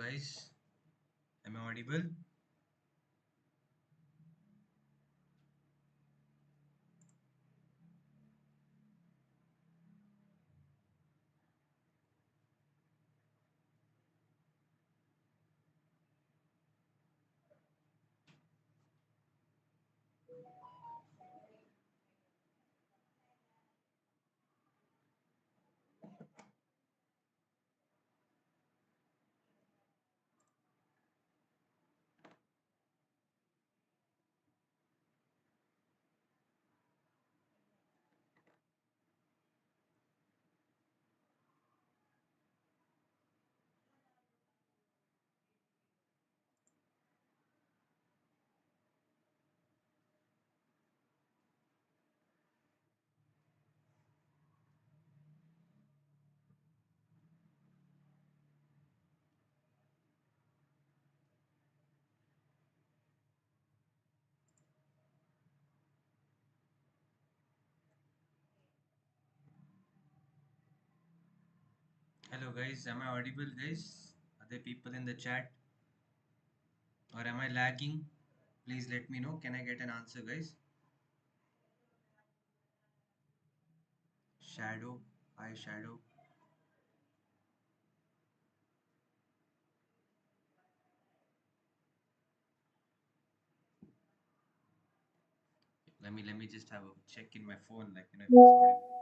guys, am I audible? Hello guys, am I audible guys? Are there people in the chat or am I lagging? Please let me know. Can I get an answer guys? Shadow, hi Shadow. Let me just have a check in my phone, like if it's audible.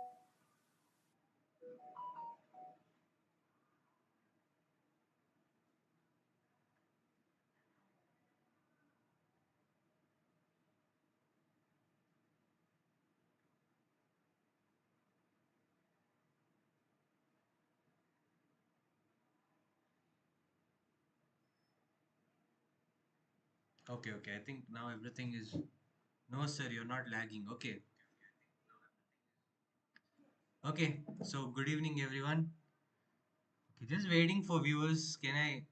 Okay. I think now everything is. No sir, you're not lagging. Okay. So good evening everyone. Okay, just waiting for viewers. Can I?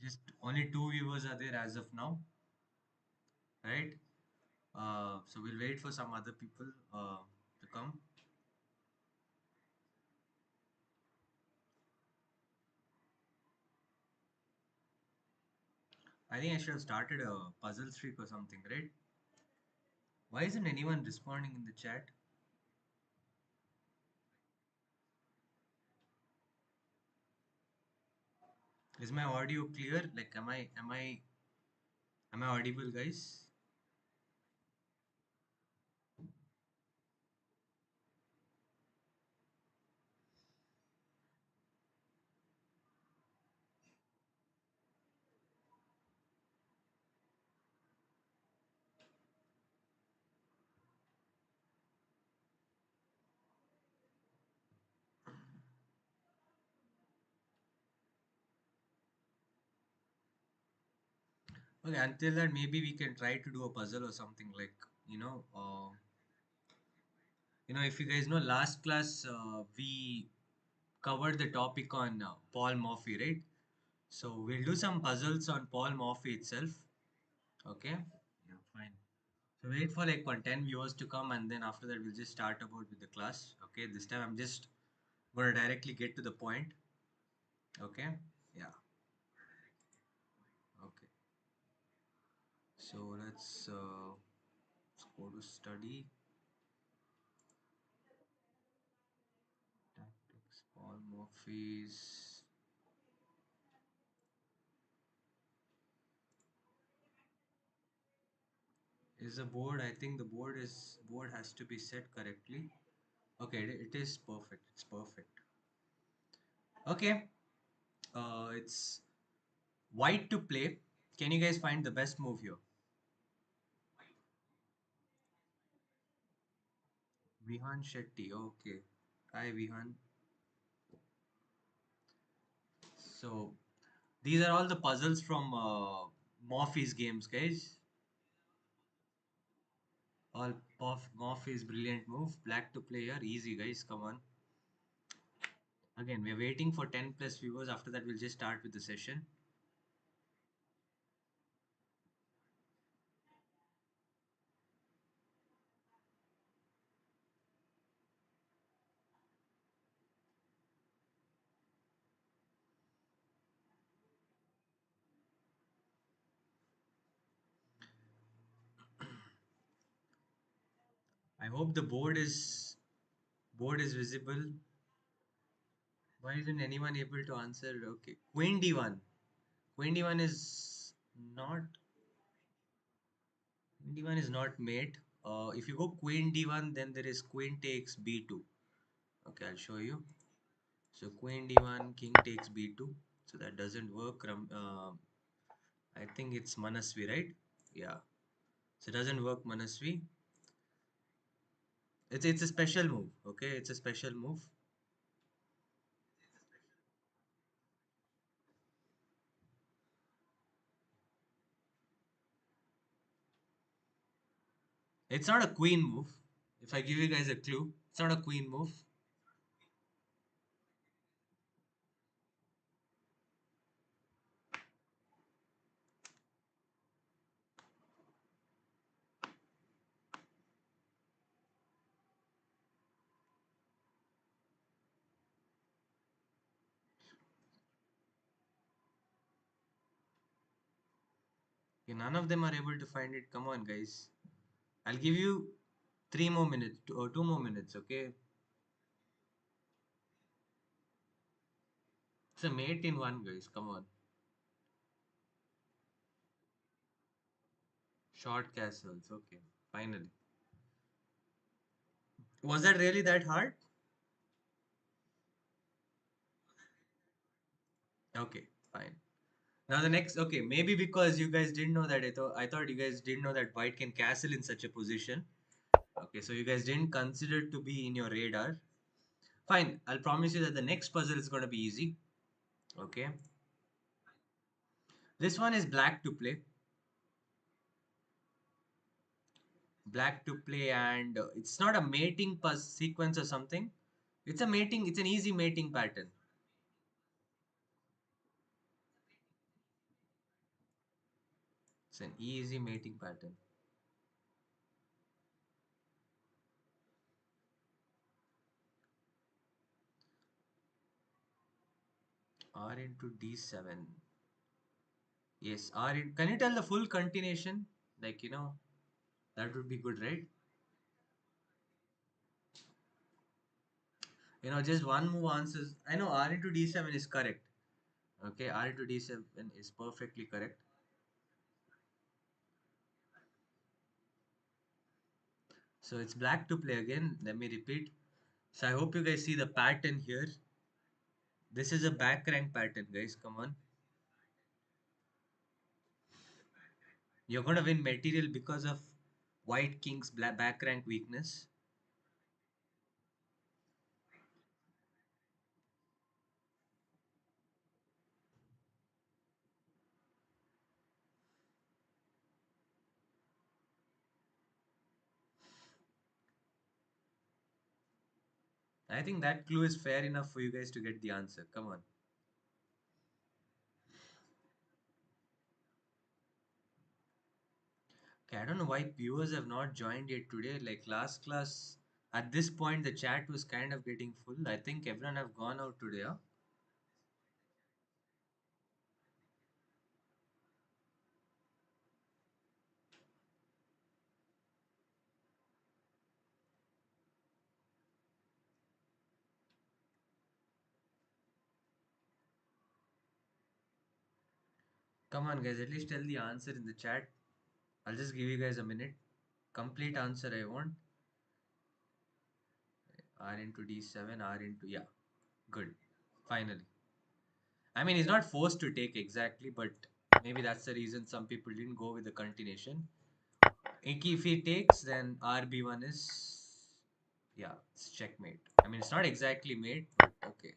Just only two viewers are there as of now, right? So we'll wait for some other people to come. I think I should have started a puzzle streak or something, right? Why isn't anyone responding in the chat? Is my audio clear? Like, am I audible, guys? Okay, until that, maybe we can try to do a puzzle or something like, you know, uh, if you guys know, last class we covered the topic on Paul Morphy, right? So we'll do some puzzles on Paul Morphy itself. Okay. Yeah, fine. So wait for like 10 viewers to come and then after that we'll just start about with the class. Okay, this time I'm just gonna directly get to the point. Okay, yeah, okay. So let's go to study. Tactics, polymorphies. Is the board? I think the board has to be set correctly. Okay, it is perfect. It's perfect. Okay, it's white to play. Can you guys find the best move here? Vihan Shetty. Okay. Hi, Vihan. So, these are all the puzzles from Morphy's games, guys. All of Morphy's brilliant move. Black to play here. Easy, guys. Come on. Again, we're waiting for 10 plus viewers. After that, we'll just start with the session. hope the board is visible. Why isn't anyone able to answer? Okay, Queen D1. Queen D1 is not. Queen D1 is not mate. If you go Queen D1, then there is Queen takes B2. Okay, I'll show you. So Queen D1, King takes B2. So that doesn't work. I think it's Manasvi, right? Yeah. So it doesn't work, Manasvi. It's a special move. Okay, it's a special move. It's not a queen move. If I give you guys a clue, it's not a queen move. Okay, none of them are able to find it. Come on, guys. I'll give you 3 more minutes or 2 more minutes. Okay, it's a mate in one, guys. Come on. Short castles. Okay, finally. Was that really that hard? Okay, fine. Now the next, okay, maybe because you guys didn't know that, I thought you guys didn't know that white can castle in such a position. Okay, so you guys didn't consider it to be in your radar. Fine, I'll promise you that the next puzzle is going to be easy. Okay, this one is black to play. Black to play, and it's not a mating sequence or something. It's a mating. It's an easy mating pattern. It's an easy mating pattern. R into D7. Yes, R. Can you tell the full continuation? Like that would be good, right? Just one move answers. I know R into D7 is correct. Okay, R into D7 is perfectly correct. So it's black to play again. Let me repeat. So I hope you guys see the pattern here. This is a back rank pattern, guys. Come on. You're going to win material because of white king's back rank weakness. I think that clue is fair enough for you guys to get the answer. Come on. Okay, I don't know why viewers have not joined yet today. Like last class, at this point, the chat was kind of getting full. I think everyone have gone out today. Huh? Come on, guys. At least tell the answer in the chat. I'll just give you guys a minute. Complete answer I want. R into D7, R into, yeah. Good. Finally. I mean, he's not forced to take exactly, but maybe that's the reason some people didn't go with the continuation. If he takes, then RB1 is, yeah, it's checkmate. I mean, it's not exactly mate, but okay.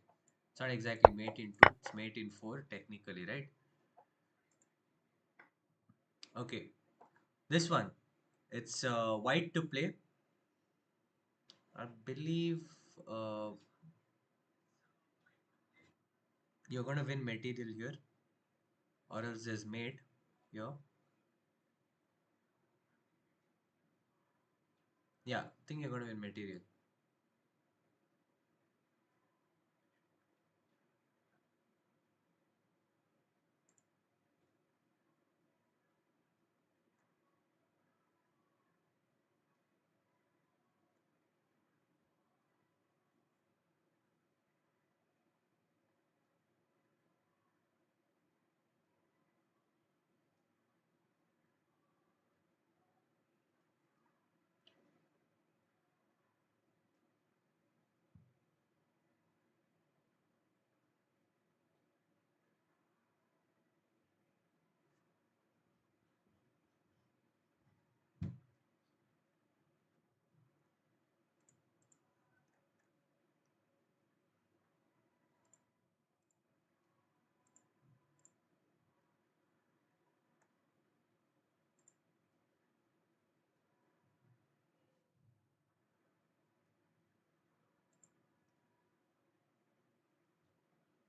It's not exactly mate in 2, it's mate in 4, technically, right? Okay, this one, it's white to play. I believe uh, you're going to win material here, or else there's mate here. Yeah, I think you're going to win material.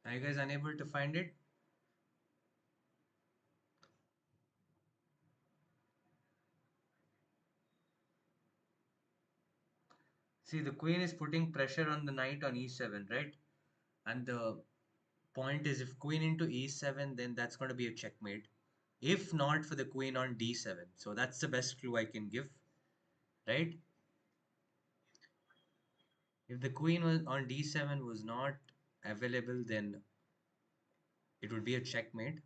Are you guys unable to find it? See, the queen is putting pressure on the knight on e7, right? And the point is, if queen into e7, then that's going to be a checkmate. If not for the queen on d7. So that's the best clue I can give, right? If the queen was on d7 was not available, then it would be a checkmate.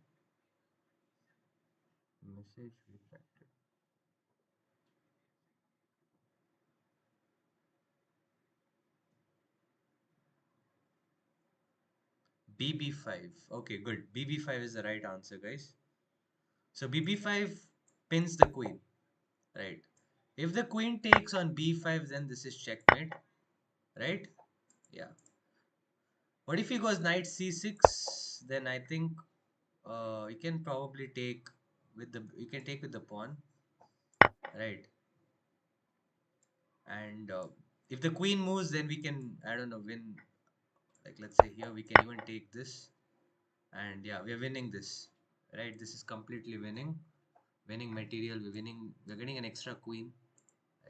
Message refracted. bb5. Okay, good. bb5 is the right answer, guys. So bb5 pins the queen, right? If the queen takes on b5, then this is checkmate, right? Yeah. What if he goes knight c6? Then I think you can probably take with the you can take with the pawn, right? And if the queen moves, then we can, I don't know, win. Like let's say here we can even take this, and yeah, we are winning this, right? This is completely winning material. We're winning. We're getting an extra queen,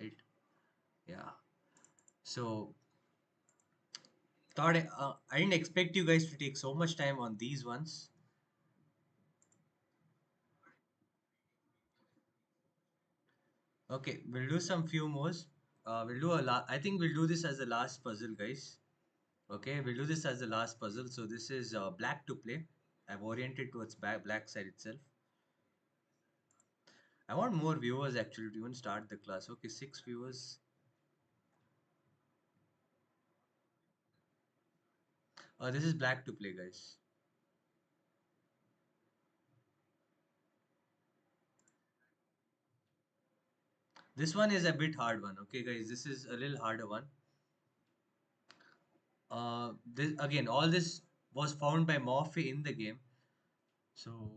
right? Yeah. So thought I didn't expect you guys to take so much time on these ones. Okay, we'll do some few more. We'll do a lot. I think we'll do this as the last puzzle, guys. Okay, we'll do this as the last puzzle. So this is black to play. I've oriented towards black side itself. I want more viewers actually to even start the class. Okay, 6 viewers. This is black to play, guys. This one is a bit hard one. Okay, guys, this is a little harder one. This again, all this was found by Morphe in the game. So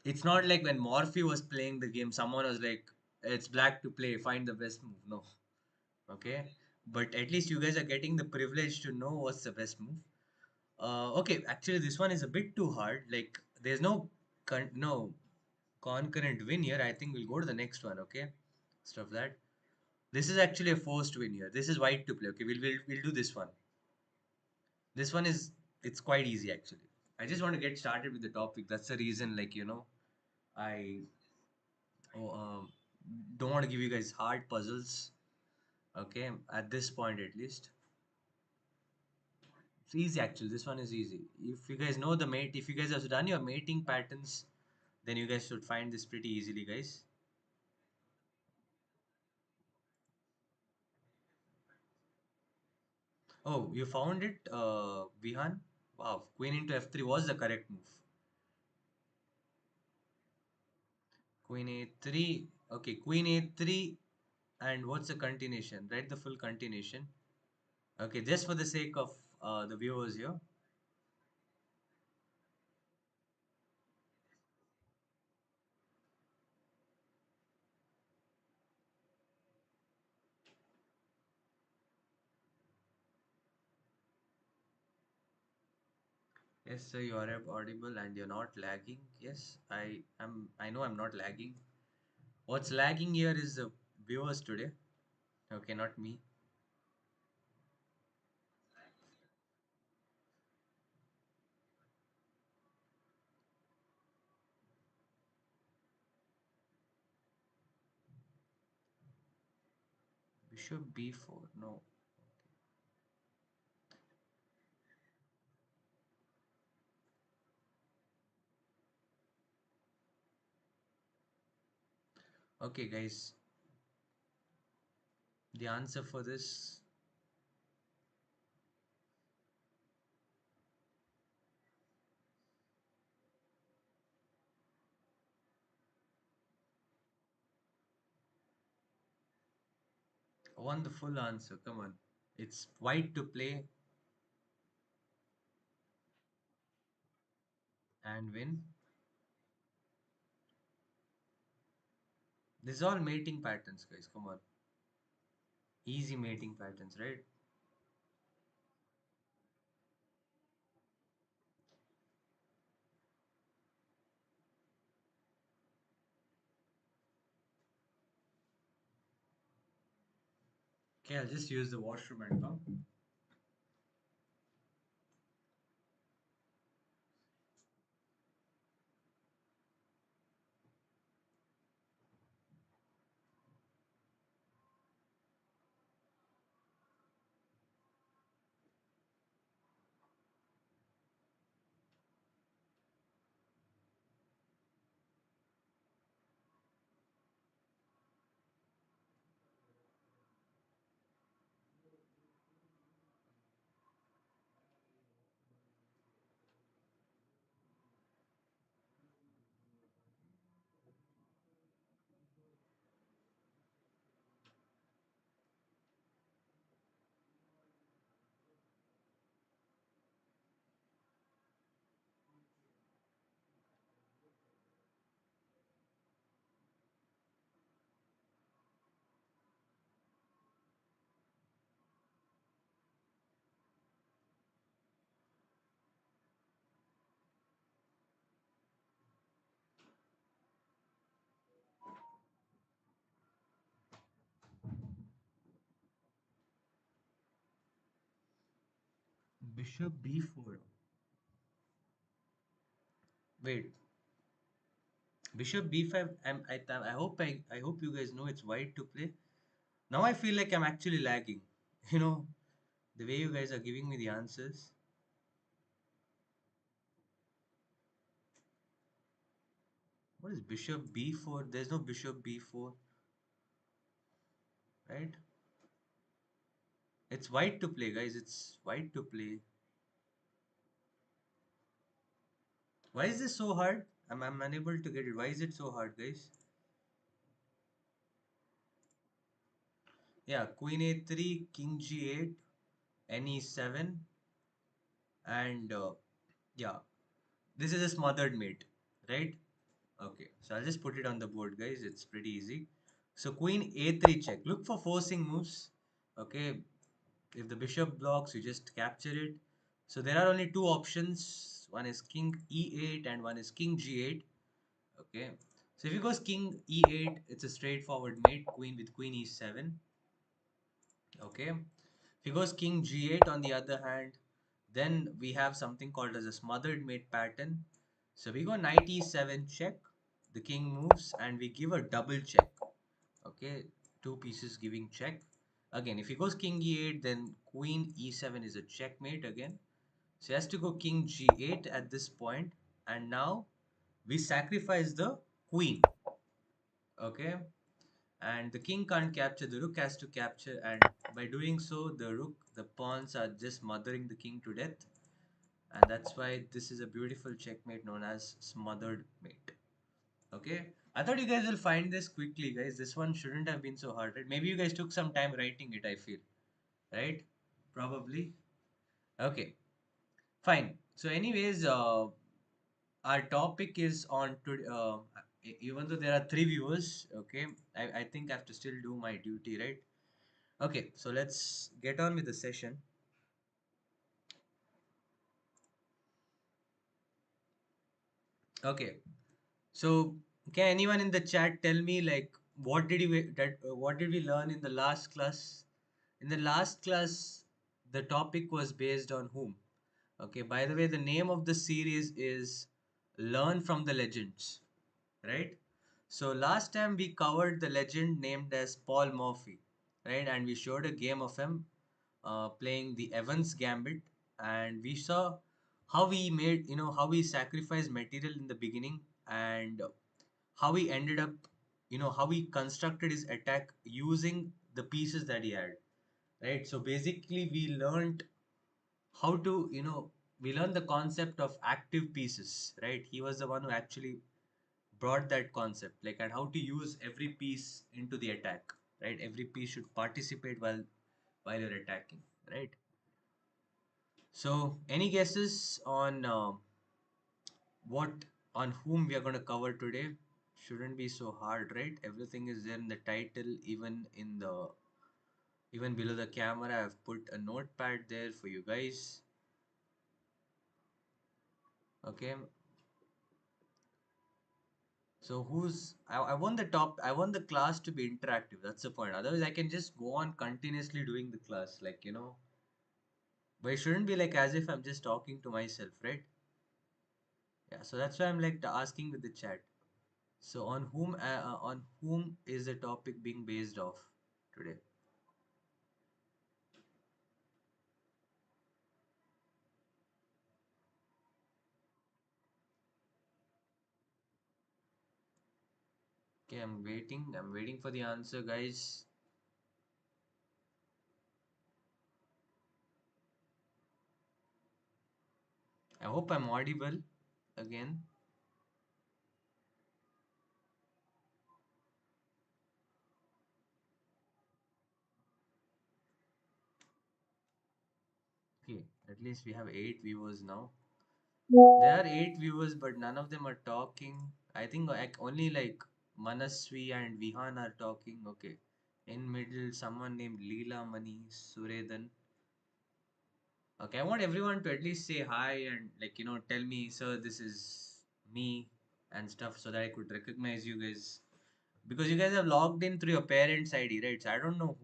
it's not like when Morphe was playing the game, someone was like, "It's black to play. Find the best move." No, okay. But at least you guys are getting the privilege to know what's the best move. Okay, actually, this one is a bit too hard. Like, there's no concurrent win here. I think we'll go to the next one. Okay, stuff that. This is actually a forced win here. This is white to play. Okay, we'll do this one. This one is it's quite easy actually. I just want to get started with the topic. That's the reason, like I oh, don't want to give you guys hard puzzles. Okay, at this point at least, it's easy actually. This one is easy. If you guys know the mate, if you guys have done your mating patterns, then you guys should find this pretty easily, guys. Oh, you found it, Vihan? Wow, queen into f3 was the correct move. Queen a3. Okay, queen a3. And what's the continuation? Write the full continuation. Okay, just for the sake of the viewers here. Yes, sir, you are audible and you're not lagging. Yes, I am. I know I'm not lagging. What's lagging here is the viewers today. Okay, not me. Bishop b4. No. Okay, guys. The answer for this I want the full answer. Come on. It's white to play and win. This is all mating patterns, guys. Come on. Easy mating patterns, right? Okay, I'll just use the washroom and come. Bishop b4. Wait, bishop b5. I hope you guys know it's white to play. Now I feel like I'm actually lagging. You know, the way you guys are giving me the answers. What is bishop b4? There's no bishop b4, right? It's white to play, guys. It's white to play. Why is this so hard? I'm unable to get it. Why is it so hard, guys? Yeah, queen a3, king g8, ne7, and yeah, this is a smothered mate, right? Okay, so I'll just put it on the board, guys. It's pretty easy. So queen a3 check. Look for forcing moves. Okay, if the bishop blocks, you just capture it. So there are only two options. One is king e8 and one is king g8. Okay, so if he goes king e8, it's a straightforward mate. Queen with queen e7. Okay, if he goes king g8 on the other hand, then we have something called as a smothered mate pattern. So we go knight e7 check, the king moves and we give a double check. Okay, two pieces giving check. Again, if he goes king e8, then queen e7 is a checkmate again. So he has to go king g8 at this point, and now we sacrifice the queen. Okay, and the king can't capture, the rook has to capture, and by doing so the pawns are just mothering the king to death, and that's why this is a beautiful checkmate known as smothered mate. Okay, I thought you guys will find this quickly, guys. This one shouldn't have been so hard, right? Maybe you guys took some time writing it, I feel, right? Probably. Okay, fine. So anyways, our topic is on to even though there are three viewers, okay, I think I have to still do my duty, right? Okay, so let's get on with the session. Okay, so can anyone in the chat tell me like what did we learn in the last class? In the last class, the topic was based on whom? Okay, by the way, the name of the series is Learn from the Legends, right? So last time we covered the legend named as Paul Murphy, right? And we showed a game of him playing the Evans Gambit, and we saw how he made, how he sacrificed material in the beginning, and how he ended up, how he constructed his attack using the pieces that he had, right? So basically, we learned the concept of active pieces, right? He was the one who actually brought that concept, like, and how to use every piece into the attack, right? Every piece should participate while you're attacking, right? So any guesses on what on whom we are going to cover today? Shouldn't be so hard, right? Everything is there in the title, even below the camera I've put a notepad there for you guys. Okay, So I want the top, I want the class to be interactive. That's the point. Otherwise, I can just go on continuously doing the class, like, but it shouldn't be like as if I'm just talking to myself, right? Yeah. So that's why I'm like asking with the chat. So on whom is the topic being based off today? Okay, I'm waiting. I'm waiting for the answer, guys. I hope I'm audible again. Okay, at least we have 8 viewers now. There are 8 viewers, but none of them are talking. I think like only like Manaswi and Vihan are talking. Okay. In middle, someone named Leela Mani Suredan. Okay, I want everyone to at least say hi and like tell me, sir, this is me and stuff so that I could recognize you guys. Because you guys have logged in through your parents' ID, right? So I don't know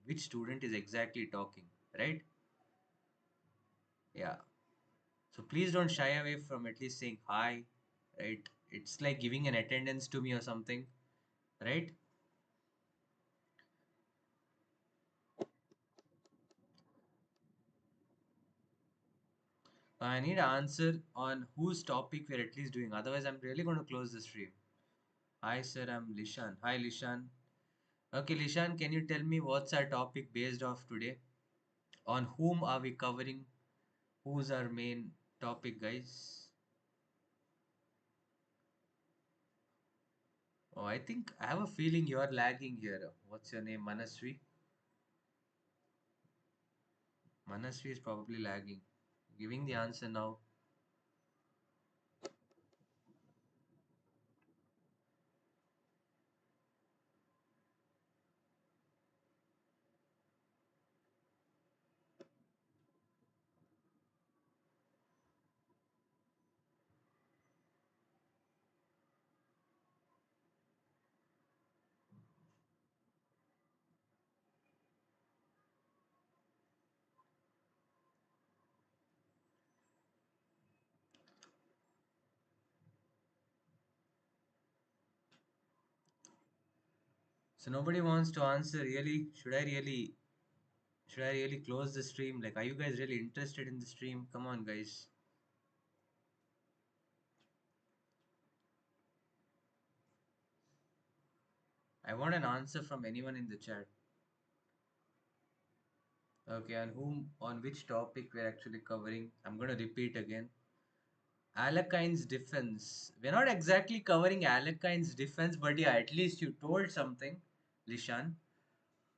which student is exactly talking, right? Yeah. So please don't shy away from at least saying hi, right? It's like giving an attendance to me or something, right? I need an answer on whose topic we're at least doing. Otherwise, I'm really going to close the stream. Hi, sir. I'm Lishan. Hi, Lishan. Okay, Lishan, can you tell me what's our topic based off today? On whom are we covering? Who's our main topic, guys? Oh, I think I have a feeling you're lagging here. What's your name? Manaswi? Manaswi is probably lagging. Giving the answer now. So nobody wants to answer. Really? Should I really close the stream? Like, are you guys really interested in the stream? Come on, guys. I want an answer from anyone in the chat. Okay, and on which topic we're actually covering? I'm going to repeat again. Alekhine's defense. We're not exactly covering Alekhine's defense, but yeah, at least you told something, Lishan.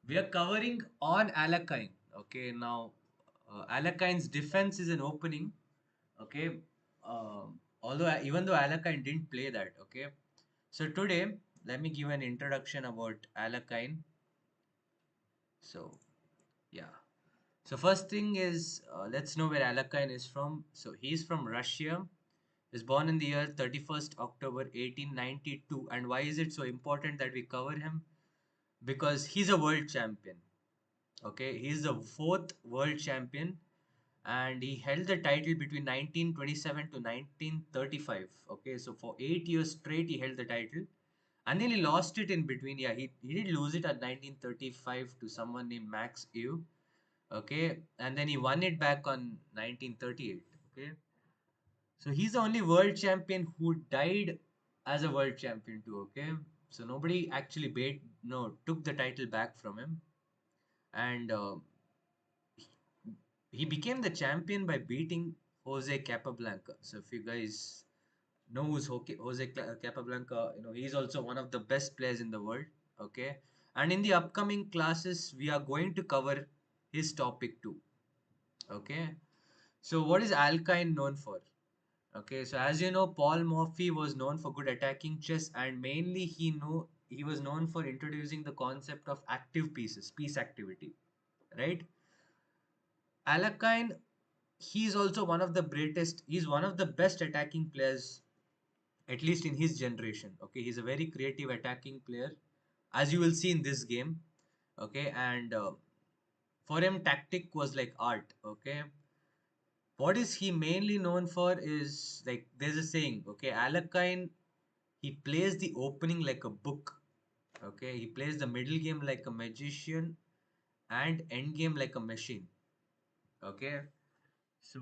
We are covering on Alekhine. Okay, now Alekhine's defense is an opening. Okay, although even though Alekhine didn't play that. Okay, so today let me give an introduction about Alekhine. So yeah, so first thing is let's know where Alekhine is from. So he's from Russia. Was born in the year 31st October 1892. And why is it so important that we cover him? Because he's a world champion. Okay, he's the fourth world champion and he held the title between 1927 to 1935. Okay, so for 8 years straight he held the title and then he lost it in between. Yeah, he did lose it at 1935 to someone named Max Euwe. Okay, and then he won it back on 1938. Okay, so he's the only world champion who died as a world champion too. Okay, so nobody actually took the title back from him, and he became the champion by beating Jose Capablanca. So if you guys know who's Capablanca, he's also one of the best players in the world. Okay, and in the upcoming classes we are going to cover his topic too. Okay, so what is Alkine known for? Okay, so as you know, Paul Morphy was known for good attacking chess, and mainly he was known for introducing the concept of active pieces, piece activity, right? Alekhine, he's also one of the greatest. He's one of the best attacking players at least in his generation. Okay, he's a very creative attacking player, as you will see in this game. Okay, and for him, tactic was like art. Okay, what is he mainly known for is like there's a saying. Okay, Alekhine, he plays the opening like a book. Okay, he plays the middle game like a magician and end game like a machine. Okay, so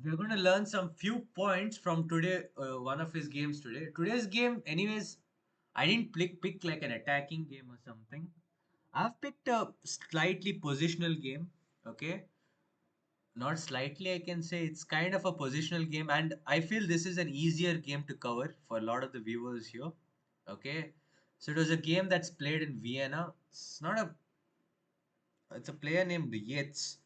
we're going to learn some few points from today, one of his games today. Today's game, anyways, I didn't pick like an attacking game or something. I've picked a slightly positional game. Okay, not slightly, I can say it's kind of a positional game, and I feel this is an easier game to cover for a lot of the viewers here. Okay, so it was a game that's played in Vienna. It's a player named Yates.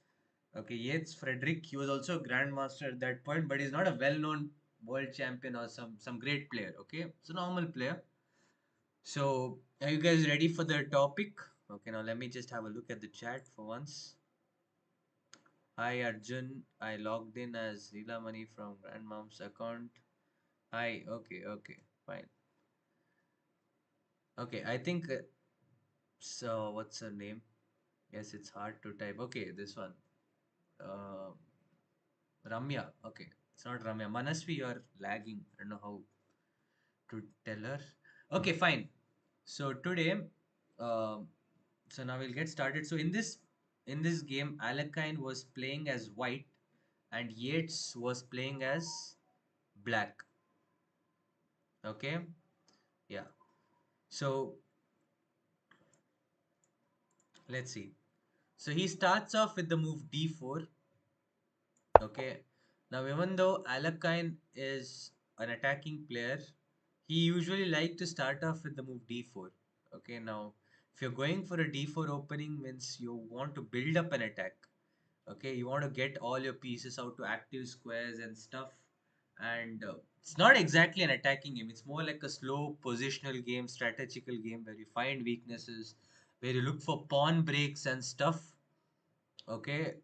Okay, Yates Frederick. He was also a grandmaster at that point, but he's not a well-known world champion or some great player. Okay, it's a normal player. So, are you guys ready for the topic? Okay, now let me just have a look at the chat for once. Hi Arjun, I logged in as Leela Money from Grandmom's account. Hi, okay, fine. Okay, I think so. What's her name? Yes, it's hard to type. Okay, this one. Uh, Ramya. Okay, it's not Ramya. Manasvi, you're lagging. I don't know how to tell her. Okay, fine. So today, um so now we'll get started. So in this game, Alekhine was playing as white, and Yates was playing as black. Okay, yeah. So let's see. So he starts off with the move d4. Okay. Now, even though Alekhine is an attacking player, he usually like to start off with the move d4. Okay. Now, if you're going for a d4 opening, means you want to build up an attack. Okay. You want to get all your pieces out to active squares and stuff. And it's not exactly an attacking game. It's more like a slow positional game, strategical game where you find weaknesses, where you look for pawn breaks and stuff. Okay,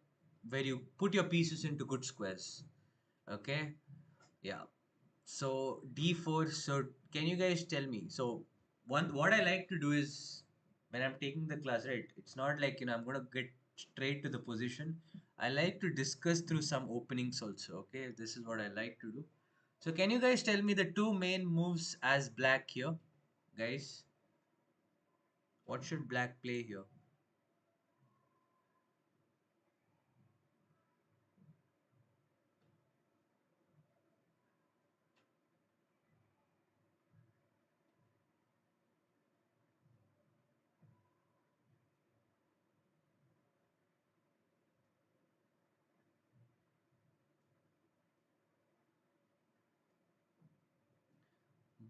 where you put your pieces into good squares. Okay, yeah. So d4. So can you guys tell me? So one what I like to do is when I'm taking the class, right? It's not like I'm gonna get straight to the position. I like to discuss through some openings also. Okay, this is what I like to do. So can you guys tell me the two main moves as black here, guys? What should black play here?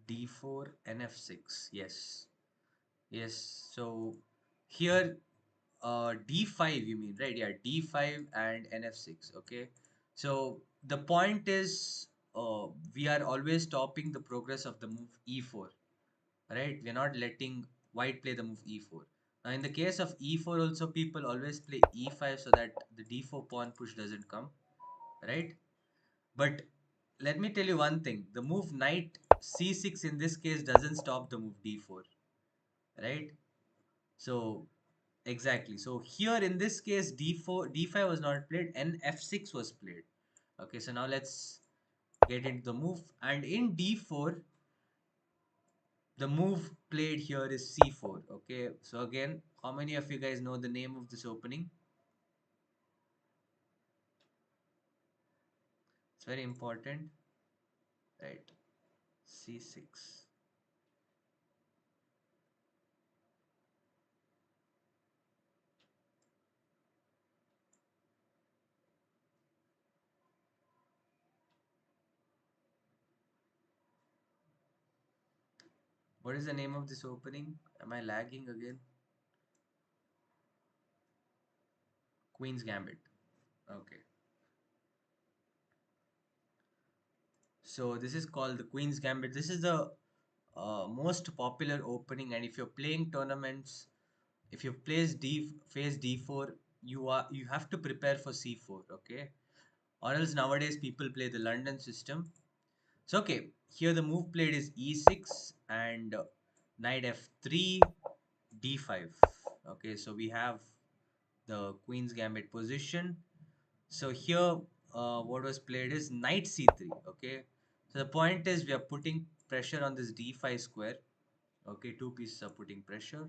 d4 and f6. Yes. Yes, so here D5 you mean, right? Yeah, D5 and NF6. Okay. So the point is we are always stopping the progress of the move E4, right? We're not letting white play the move E4. Now in the case of E4 also people always play E5 so that the D4 pawn push doesn't come, right? But let me tell you one thing. The move knight C6 in this case doesn't stop the move D4, right? So exactly. So here in this case, d4, d5 was not played, and f6 was played. Okay, so now let's get into the move. And in d4, the move played here is c4. Okay, so again, how many of you guys know the name of this opening? It's very important, right? c6. What is the name of this opening? Am I lagging again? Queen's Gambit. Okay. So this is called the Queen's Gambit. This is the most popular opening, and if you're playing tournaments, if you place phase d4, you have to prepare for c4. Okay, or else nowadays people play the London system. So okay, here the move played is e6 and knight f3, d5. Okay, so we have the queen's gambit position. So here, what was played is knight c3. Okay, so the point is we are putting pressure on this d5 square. Okay, two pieces are putting pressure,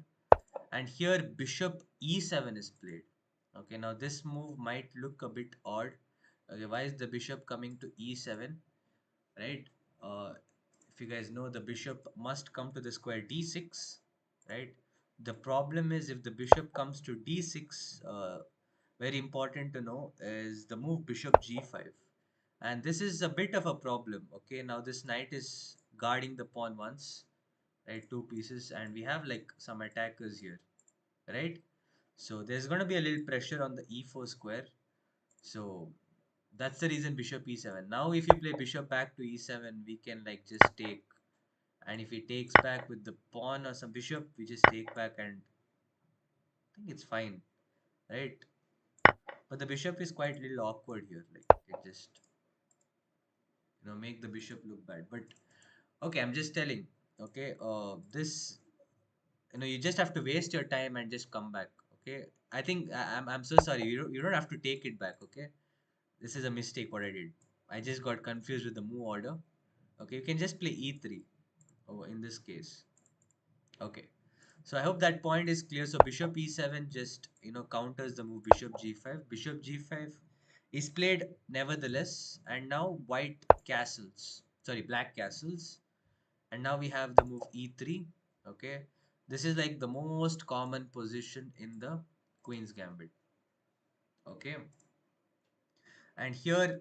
and here bishop e7 is played. Okay, now this move might look a bit odd. Okay, why is the bishop coming to e7? Right? Uh, if you guys know, the bishop must come to the square d6, right? The problem is if the bishop comes to d6, very important to know is the move bishop g5. And this is a bit of a problem. Okay, now this knight is guarding the pawn once, right? Two pieces, and we have like some attackers here, right? So there's going to be a little pressure on the e4 square. So that's the reason bishop e7. Now if you play bishop back to e7, we can like just take. And if he takes back with the pawn or some bishop, we just take back and I think it's fine, right? But the bishop is quite little awkward here. Like it just, make the bishop look bad. But okay, I'm just telling. Okay, this, you just have to waste your time and just come back. Okay, I think I'm so sorry. You don't have to take it back. Okay, this is a mistake what I did. I just got confused with the move order. Okay, you can just play e3 in this case. Okay, so I hope that point is clear. So bishop e7 just counters the move bishop g5. Bishop g5 is played nevertheless, and now white castles. Sorry, black castles, and now we have the move e3. Okay, this is like the most common position in the queen's gambit. Okay, and here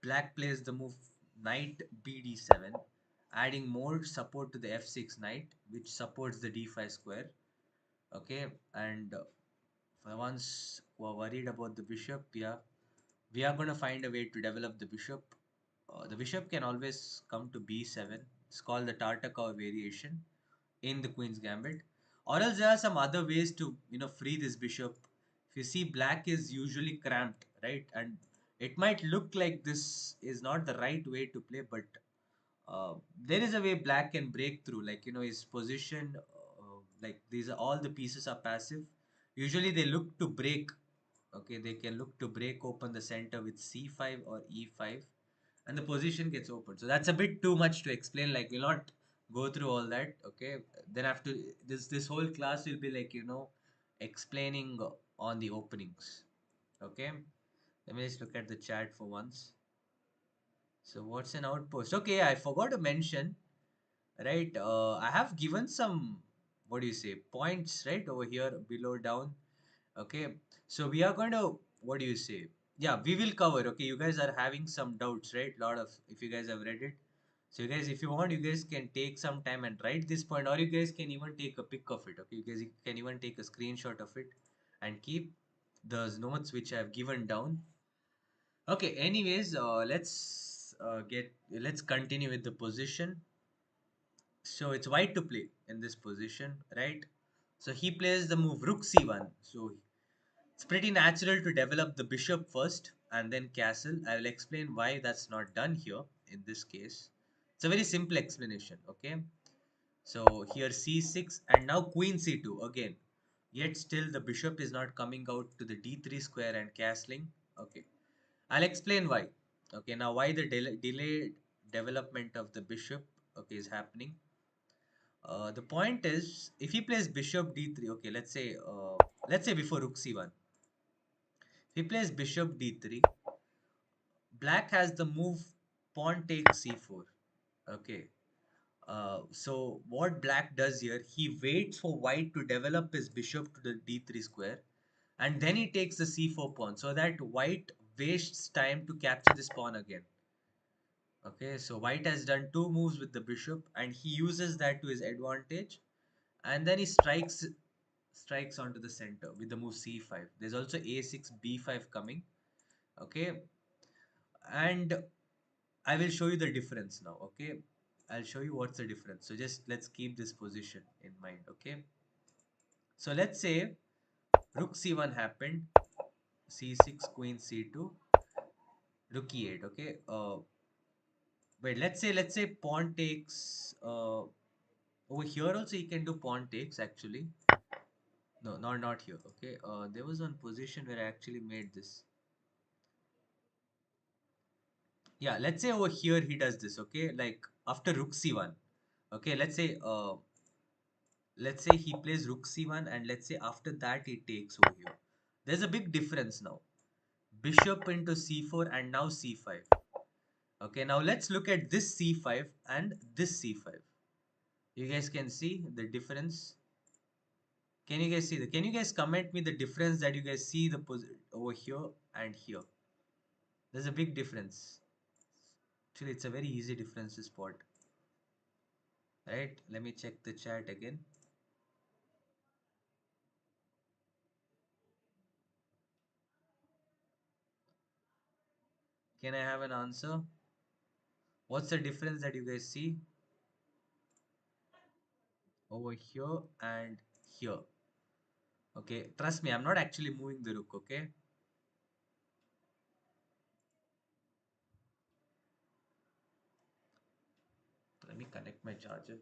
black plays the move knight bd7, adding more support to the f6 knight, which supports the d5 square. Okay, and for the ones who are worried about the bishop, yeah, we are going to find a way to develop the bishop. The bishop can always come to b7. It's called the Tartakov variation in the queen's gambit, or else there are some other ways to free this bishop. If you see, black is usually cramped, right? And it might look like this is not the right way to play, but there is a way black can break through. Like his position, like these are all the pieces are passive. Usually they look to break. Okay, they can look to break open the center with c5 or e5, and the position gets open. So that's a bit too much to explain. Like we'll not go through all that. Okay, then after this whole class will be like explaining on the openings. Okay, let me just look at the chat for once. So what's an outpost? Okay, I forgot to mention, right? I have given some, what do you say, points, right, over here below down. Okay, so we are going to, what do you say? Yeah, we will cover. Okay, you guys are having some doubts, right? Lot of, if you guys have read it. So you guys, if you want, you guys can take some time and write this point, or you guys can even take a pic of it. Okay, you guys can even take a screenshot of it and keep those notes which I have given down. Okay, anyways, let's continue with the position. So it's white to play in this position, right? So he plays the move rook c1. So it's pretty natural to develop the bishop first and then castle. I will explain why that's not done here in this case. It's a very simple explanation, okay? So here c6 and now queen c2 again. Yet still the bishop is not coming out to the d3 square and castling. Okay, I'll explain why. Okay, now why the delayed development of the bishop, okay, is happening. The point is, if he plays bishop d3, okay, let's say before rook c1, if he plays bishop d3, black has the move pawn takes c4. Okay, so what black does here, he waits for white to develop his bishop to the d3 square, and then he takes the c4 pawn so that white wastes time to capture this pawn again. Okay, so white has done two moves with the bishop and he uses that to his advantage, and then he strikes onto the center with the move c5. There's also a6 b5 coming. Okay, and I will show you the difference now. Okay, I'll show you what's the difference. So just let's keep this position in mind. Okay, so let's say rook c1 happened, c6 queen c2, rook e8. Okay, Wait, let's say pawn takes over here also he can do pawn takes actually. No, not here. Okay. There was one position where I actually made this. Yeah, let's say over here he does this. Okay, like after rook c1. Okay, let's say he plays rook c1, and let's say after that he takes over here. There's a big difference now. Bishop into c4 and now c5. Okay, now let's look at this c5 and this c5. You guys can see the difference. Can you guys see the? Can you guys comment me the difference that you guys see the over here and here? There's a big difference. Actually, it's a very easy difference to spot. Right? Let me check the chat again. Can I have an answer? What's the difference that you guys see over here and here? Okay, trust me, I'm not actually moving the rook. Okay, let me connect my charger.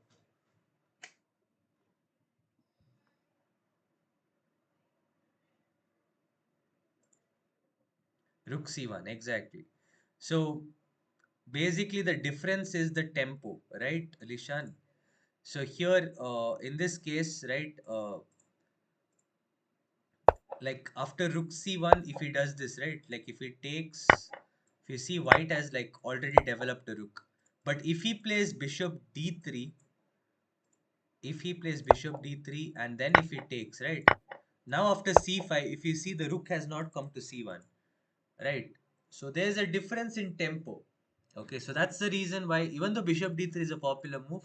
Rook c1, exactly. So basically, the difference is the tempo, right, Lishan? So here, in this case, right, like after rook c1, if he does this, right, like if he takes, if you see white has like already developed a rook, but if he plays bishop d3, if he plays bishop d3 and then if he takes, right, now after c5, if you see the rook has not come to c1, right, so there's a difference in tempo. Okay, so that's the reason why even though bishop d3 is a popular move,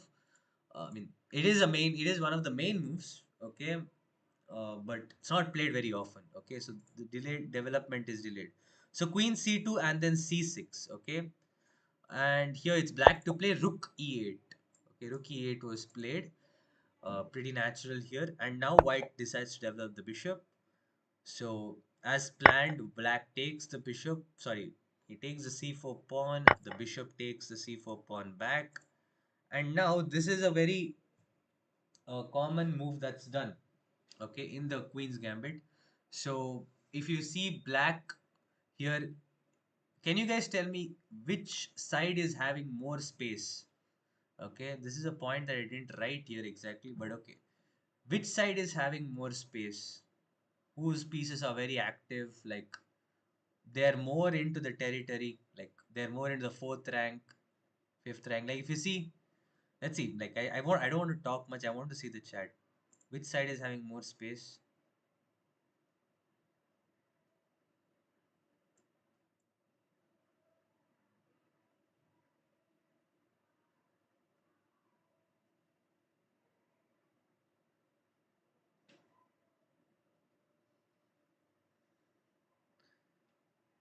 I mean, it is one of the main moves. Okay, but it's not played very often. Okay, so the delayed development is delayed. So queen c2 and then c6. Okay, and here it's black to play rook e8. Okay, rook e8 was played, pretty natural here, and now white decides to develop the bishop. So as planned, black takes the bishop. Sorry, he takes the c4 pawn. The bishop takes the c4 pawn back, and now this is a very common move that's done, okay, in the queen's gambit. So if you see black here, can you guys tell me which side is having more space? Okay, this is a point that I didn't write here exactly, but okay, which side is having more space, whose pieces are very active, like they're more into the territory, like they're more into the fourth rank, fifth rank. Like if you see, let's see, like I don't want to talk much, I want to see the chat. Which side is having more space?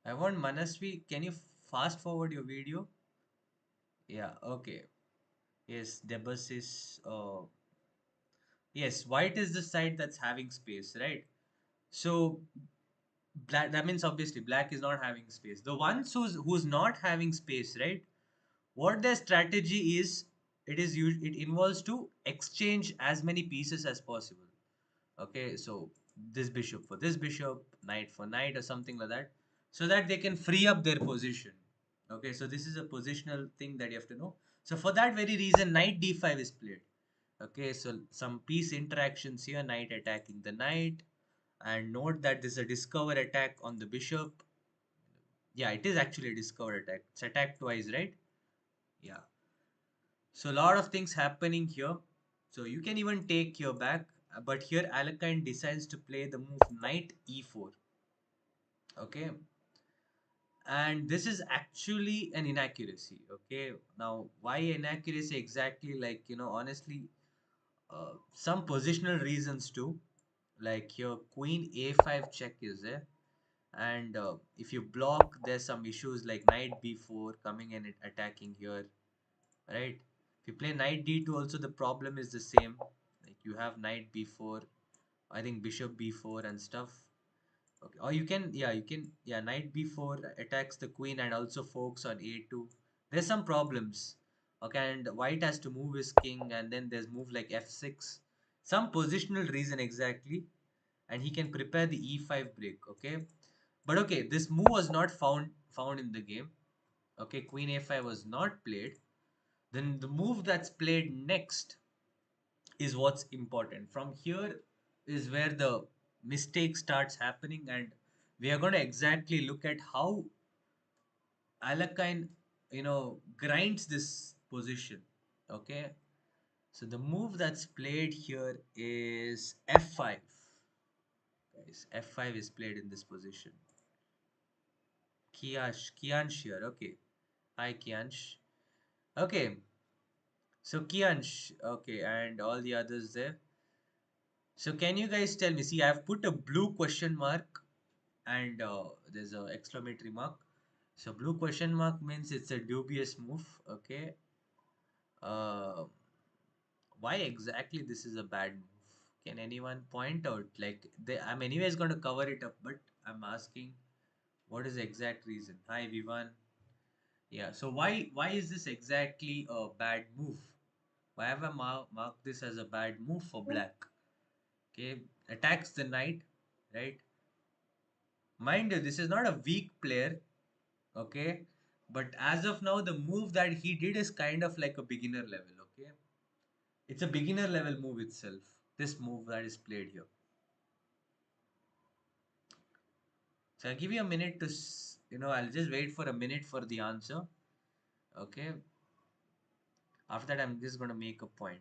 I want Manasvi. Can you fast forward your video? Yeah, okay. Yes, Debus is. Yes, white is the side that's having space, right? So black. That means obviously black is not having space. The ones who's not having space, right? What their strategy is, it involves to exchange as many pieces as possible. Okay, so this bishop for this bishop, knight for knight, or something like that, so that they can free up their position. Okay, so this is a positional thing that you have to know. So for that very reason, knight d5 is played. Okay, so some piece interactions here, knight attacking the knight, and note that this is a discover attack on the bishop. Yeah, it is actually a discover attack. It's attacked twice, right? Yeah. So a lot of things happening here. So you can even take your back, but here Alekhine decides to play the move knight e4. Okay, and this is actually an inaccuracy. Okay, now why inaccuracy exactly? Like, honestly, some positional reasons too. Like here, queen a5 check is there, and if you block, there's some issues like knight b4 coming and attacking here, right? If you play knight d2 also, the problem is the same. Like you have knight b4, I think bishop b4 and stuff. Okay, or you can, yeah, knight b4 attacks the queen and also forks on a2. there's some problems. Okay, and white has to move his king, and then there's move like f6. Some positional reason exactly, and he can prepare the e5 break. Okay, but okay, this move was not found in the game. Okay, queen a5 was not played. Then the move that's played next is what's important. From here is where the mistake starts happening, and we are going to exactly look at how Alekhine, grinds this position. Okay, so the move that's played here is f5. Guys, f5 is played in this position. Kiansh here. Okay, hi Kiansh. Okay, so Kiansh. Okay, and all the others there. So can you guys tell me? See, I've put a blue question mark and there's a exclamatory mark. So blue question mark means it's a dubious move. Okay. Uh, why exactly this is a bad move? Can anyone point out? Like, I'm anyways going to cover it up, but I'm asking what is the exact reason? Hi, Vivan. Yeah. So why is this exactly a bad move? Why have I marked this as a bad move for black? Okay, attacks the knight, right? Mind you, this is not a weak player, okay? But as of now, the move that he did is kind of like a beginner level, okay? It's a beginner level move itself. This move that is played here. So I'll give you a minute to, I'll just wait for a minute for the answer, okay? After that, I'm just going to make a point.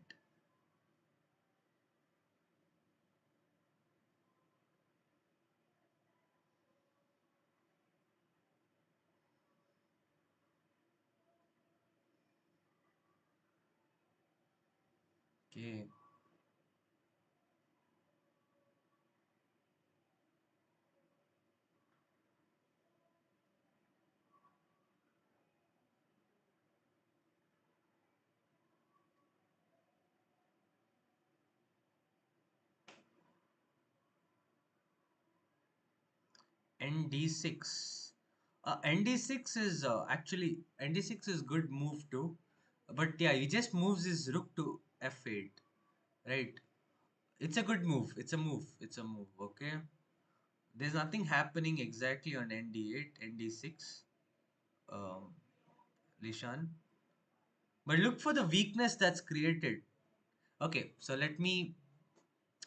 Okay. ND6. ND6 is actually ND6 is good move too, but yeah, he just moves his rook to F8, right? It's a good move. It's a move. It's a move. Okay. There's nothing happening exactly on ND8, ND6, um, Lishan. But look for the weakness that's created. Okay. So let me.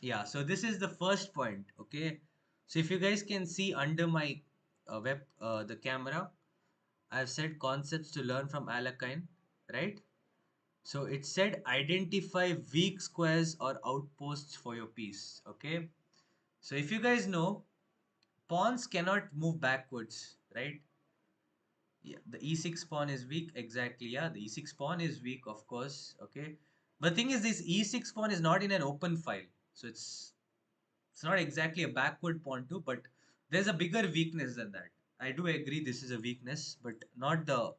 Yeah. So this is the first point. Okay. So if you guys can see under my the camera, I've said concepts to learn from Alekhine, right? So it said identify weak squares or outposts for your piece. Okay. So if you guys know, pawns cannot move backwards, right? Yeah, the e6 pawn is weak. Exactly. Yeah, the e6 pawn is weak, of course. Okay. But the thing is, this e6 pawn is not in an open file. So it's not exactly a backward pawn too, but there's a bigger weakness than that. I do agree this is a weakness, but not the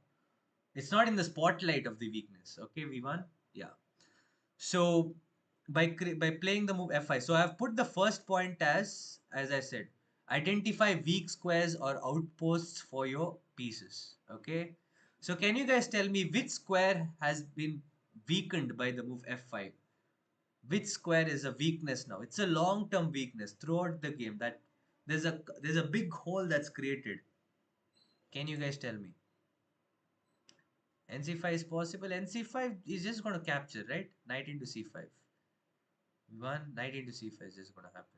it's not in the spotlight of the weakness. Okay, Vivan? Yeah. So by playing the move f5, so I've put the first point as I said, identify weak squares or outposts for your pieces. Okay. So can you guys tell me which square has been weakened by the move f5? Which square is a weakness now? It's a long-term weakness throughout the game that there's a big hole that's created. Can you guys tell me? NC5 is possible. NC5 is just going to capture, right? Knight into C5. One knight into C5 is just going to happen.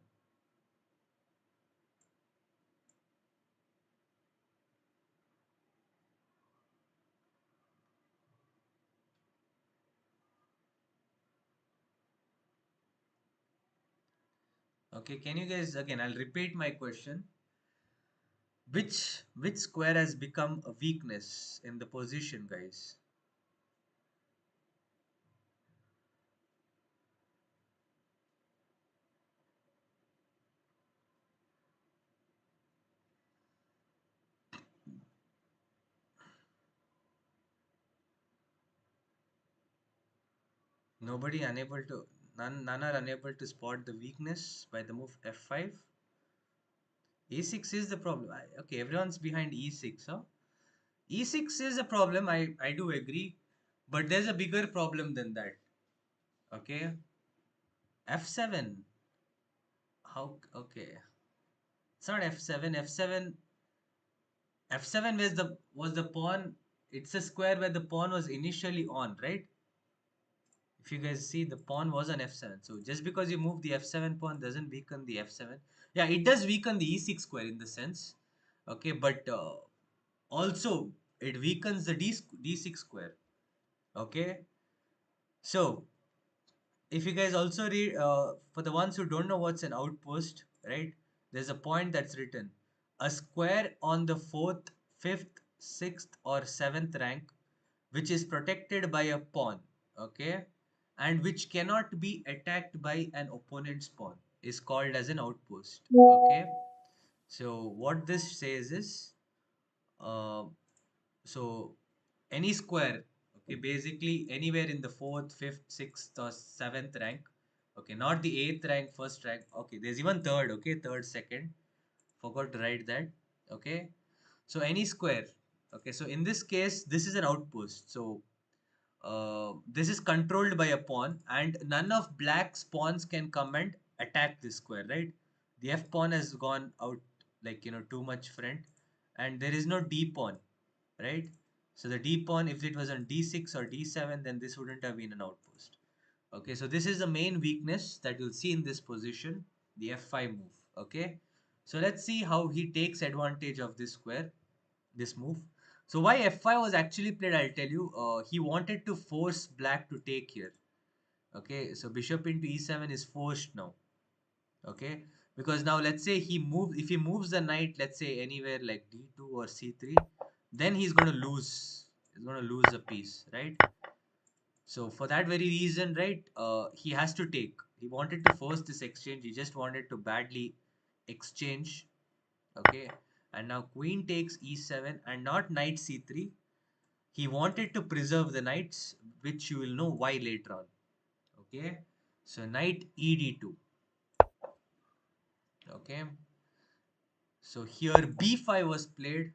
Okay, can you guys again? I'll repeat my question. Which square has become a weakness in the position, guys? Nobody unable to none are unable to spot the weakness by the move f5. E6 is the problem. Okay, everyone's behind e6, huh? E6 is a problem, I do agree, but there's a bigger problem than that. Okay, F7. How? Okay, it's not F7. F7 was the pawn. It's a square where the pawn was initially on, right? If you guys see, the pawn was on F7. So just because you move the F7 pawn doesn't weaken the F7. Yeah, it does weaken the E6 square in the sense. Okay, but also it weakens the D6 square. Okay, so if you guys also read, for the ones who don't know what's an outpost, right? There's a point that's written: a square on the fourth, fifth, sixth, or seventh rank, which is protected by a pawn, okay, and which cannot be attacked by an opponent's pawn, is called as an outpost. Okay, so what this says is, uh, so any square, okay, basically anywhere in the fourth, fifth, sixth, or seventh rank, okay, not the eighth rank, first rank, okay, there's even third, okay, third, second, forgot to write that, okay, so any square, okay, so in this case, this is an outpost, so this is controlled by a pawn, and none of black's pawns can come and attack this square, right? The f pawn has gone out, like, too much front, and there is no d pawn, right? So the d pawn, if it was on d6 or d7, then this wouldn't have been an outpost. Okay, so this is the main weakness that you'll see in this position, the f5 move. Okay, so let's see how he takes advantage of this square, this move. So why f5 was actually played, I'll tell you. He wanted to force black to take here. Okay, so bishop into e7 is forced now. Okay, because now let's say if he moves the knight, let's say anywhere like d2 or c3, then he's going to lose. He's going to lose a piece, right? So for that very reason, right, he has to take. He wanted to force this exchange. He just wanted to badly exchange. Okay, and now queen takes e7 and not knight c3. He wanted to preserve the knights, which you will know why later on. Okay, so knight ed2. Okay, so here b5 was played.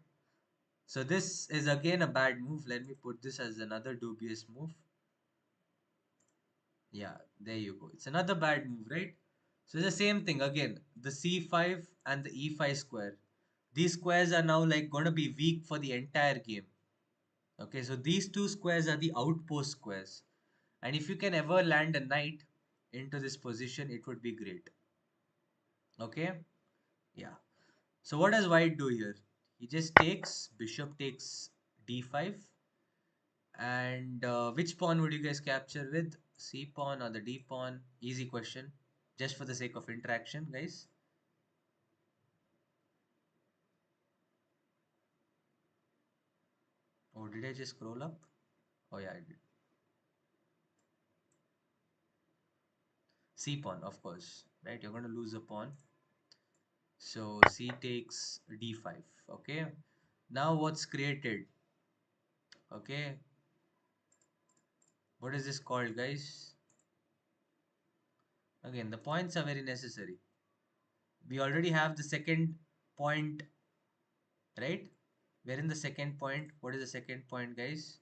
So this is again a bad move. Let me put this as another dubious move. Yeah, there you go. It's another bad move, right? So it's the same thing again. The c5 and the e5 square. These squares are now like going to be weak for the entire game. Okay, so these two squares are the outpost squares. And if you can ever land a knight into this position, it would be great. Okay, yeah. So what does white do here? He just takes, bishop takes d5. And which pawn would you guys capture with? C pawn or the D pawn? Easy question. Just for the sake of interaction, guys. Oh, did I just scroll up? Oh, yeah, I did. C pawn, of course. Right? You're going to lose a pawn. So C takes D5. Okay. Now what's created? Okay. What is this called, guys? Again, the points are very necessary. We already have the second point, right? We're in the second point. What is the second point, guys?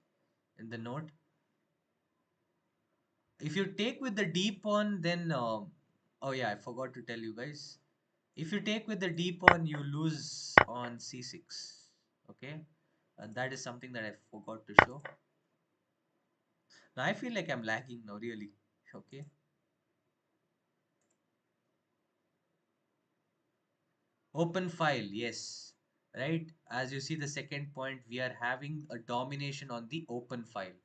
In the note. If you take with the d pawn, then oh yeah, I forgot to tell you guys. If you take with the d pawn, you lose on c6. Okay, and that is something that I forgot to show. Now I feel like I'm lagging now, really. Okay, open file, yes, right. As you see, the second point, we are having a domination on the open file.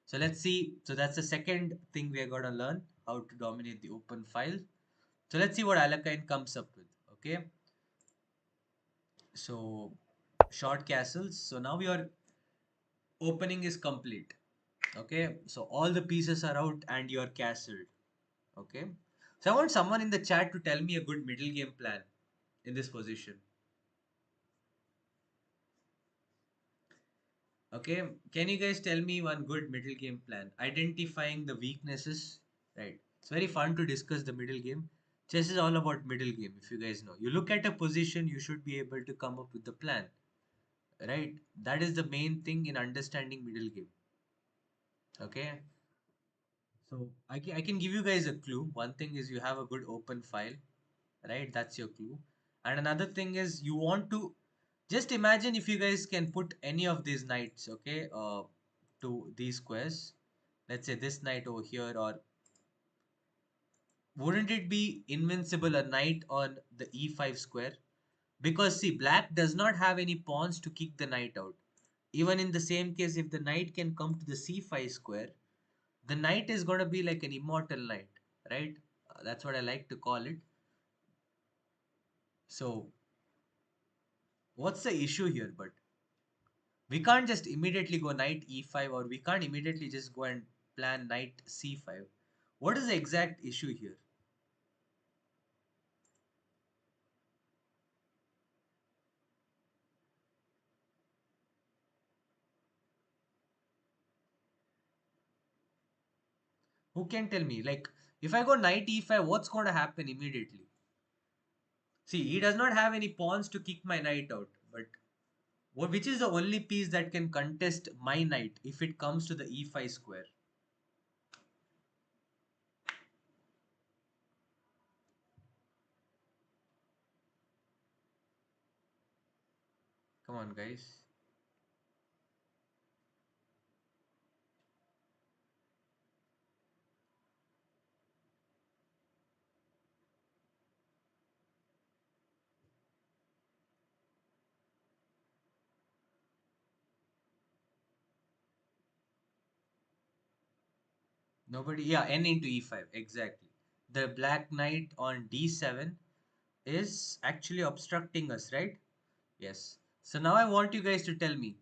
So let's see. So that's the second thing we are going to learn, how to dominate the open file. So let's see what Alekhine comes up with. Okay. So short castles. So now your opening is complete. Okay. So all the pieces are out and you're castled. Okay. So I want someone in the chat to tell me a good middle game plan in this position. Okay. Can you guys tell me one good middle game plan? Identifying the weaknesses. Right. It's very fun to discuss the middle game. Chess is all about middle game, if you guys know. You look at a position, you should be able to come up with the plan. right? That is the main thing in understanding middle game. Okay. So I can give you guys a clue. One thing is you have a good open file, right? That's your clue. And another thing is you want to just imagine if you guys can put any of these knights, okay, to these squares. Let's say this knight over here, or wouldn't it be invincible a knight on the e5 square? Because see, black does not have any pawns to kick the knight out. Even in the same case, if the knight can come to the c5 square, the knight is going to be like an immortal knight, right? That's what I like to call it. So, what's the issue here? But we can't just immediately go knight e5, or we can't immediately just go and plan knight c5. What is the exact issue here? Who can tell me? Like, if I go knight e5, what's going to happen immediately? See, he does not have any pawns to kick my knight out, but which is the only piece that can contest my knight if it comes to the e5 square? Come on, guys. Nobody, yeah, n into e5, exactly. The black knight on d7 is actually obstructing us, right? Yes. So now I want you guys to tell me,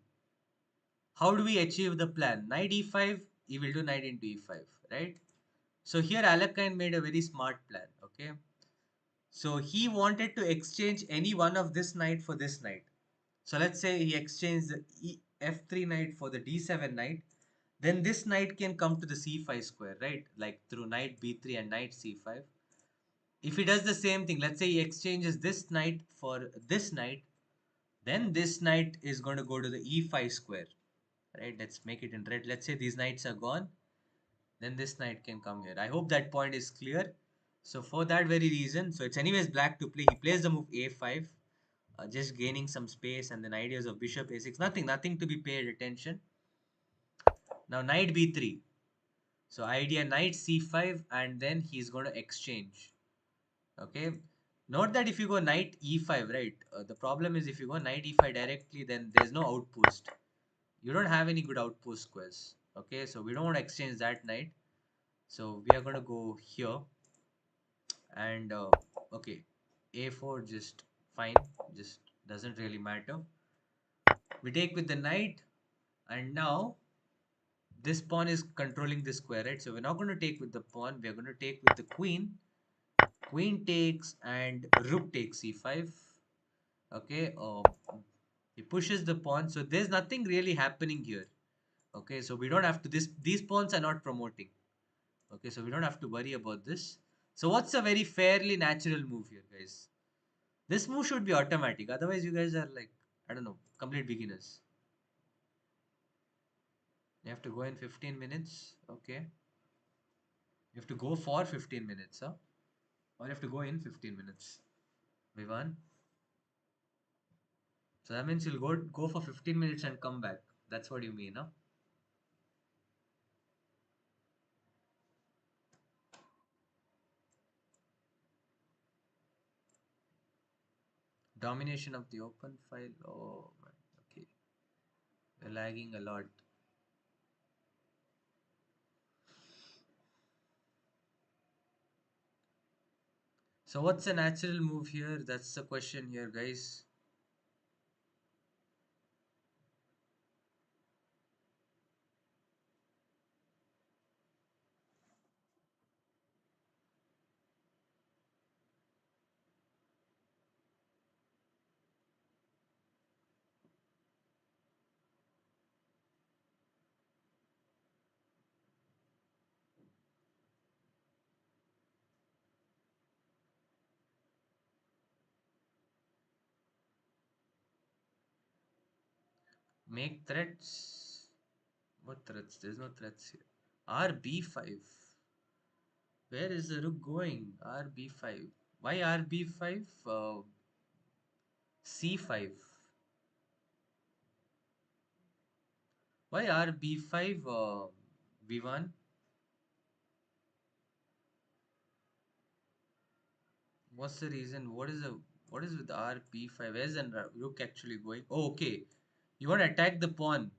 how do we achieve the plan? Knight e5, he will do knight into e5, right? So here Alekhine made a very smart plan, okay? So he wanted to exchange any one of this knight for this knight. So let's say he exchanged the f3 knight for the d7 knight. Then this knight can come to the c5 square, right? Like through knight b3 and knight c5. If he does the same thing, let's say he exchanges this knight for this knight, then this knight is going to go to the e5 square, right? Let's make it in red. Let's say these knights are gone, then this knight can come here. I hope that point is clear. So for that very reason, so it's anyways black to play. He plays the move a5, just gaining some space, and then ideas of bishop a6. Nothing to be paid attention. Now knight b3. So idea knight c5, and then he's going to exchange. Okay. Note that if you go knight e5, right? The problem is if you go knight e5 directly, then there's no outpost. You don't have any good outpost squares. Okay, so we don't want to exchange that knight. So we are going to go here, and okay, a4 just fine, just doesn't really matter. We take with the knight, and now this pawn is controlling the square, right? So we're not going to take with the pawn, we're going to take with the queen. Queen takes and rook takes c5. Okay, he pushes the pawn, so there's nothing really happening here. Okay, so we don't have to, these pawns are not promoting. Okay, so we don't have to worry about this. So what's a very fairly natural move here, guys? This move should be automatic, otherwise you guys are like, I don't know, complete beginners. You have to go in 15 minutes. Okay, you have to go for 15 minutes, huh? Or you have to go in 15 minutes. Vivan. So that means you'll go for 15 minutes and come back. That's what you mean, huh? Domination of the open file. Oh man, okay. We're lagging a lot. So what's a natural move here? That's the question here, guys. Make threats. What threats? There's no threats here. RB5. Where is the rook going? RB5. Why RB5? C5. Why RB5? V1. What's the reason? What is with RB5? Where's the rook actually going? Oh, okay. You want to attack the pawn.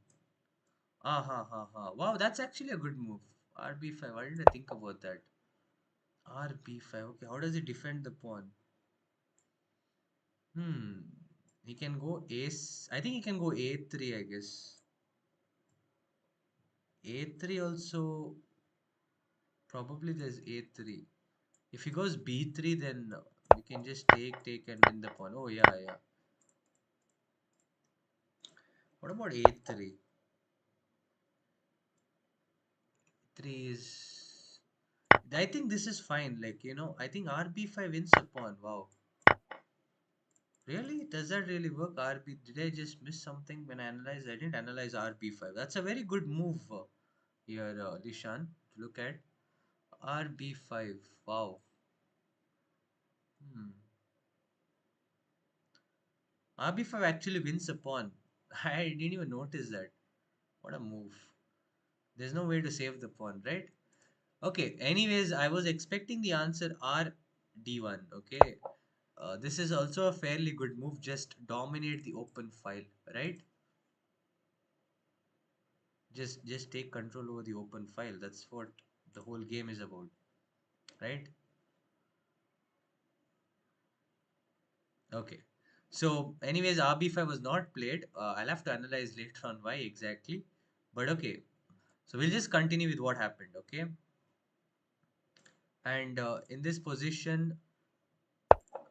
Ah ha ha ha. Wow, that's actually a good move. RB5. Why didn't I think about that? RB5. Okay, how does he defend the pawn? Hmm. He can go ace. I think he can go A3, I guess. A3 also. Probably there's A3. If he goes B3, then we can just take, and win the pawn. Oh, yeah, yeah. What about A3? 3 is. I think this is fine. Like, I think RB5 wins a pawn. Wow. Really? Does that really work? RB. Did I just miss something when I analyzed? I didn't analyze RB5. That's a very good move here, Lishan, to look at. RB5. Wow. Hmm. RB5 actually wins a pawn. I didn't even notice that. What a move. There's no way to save the pawn, right? Okay, anyways, I was expecting the answer RD1. Okay. This is also a fairly good move. Just dominate the open file, right? Just take control over the open file. That's what the whole game is about, right? Okay. So, anyways, RB5 was not played. I'll have to analyze later on why exactly. But okay. So we'll just continue with what happened, okay? And in this position,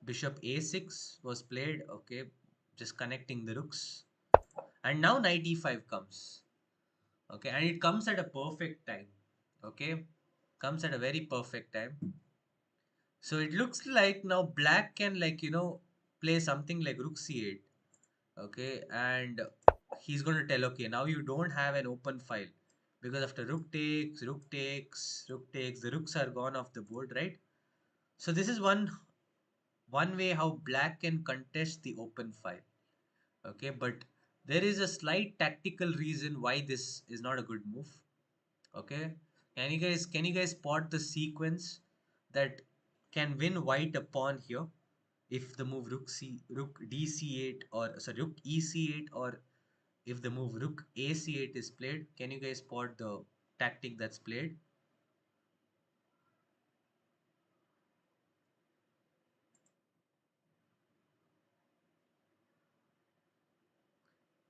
bishop a6 was played, okay? Just connecting the rooks. And now knight e5 comes, okay? And it comes at a perfect time, okay? Comes at a very perfect time. So it looks like now black can, like, play something like rook c8, okay? And he's going to tell, okay, now you don't have an open file because after rook takes, rook takes, rook takes, the rooks are gone off the board, right? So this is one way how black can contest the open file, okay? But there is a slight tactical reason why this is not a good move, okay? Can you guys spot the sequence that can win white a pawn here if the move rook d8, or sorry, rook e8, or if the move rook a8 is played? Can you guys spot the tactic that's played?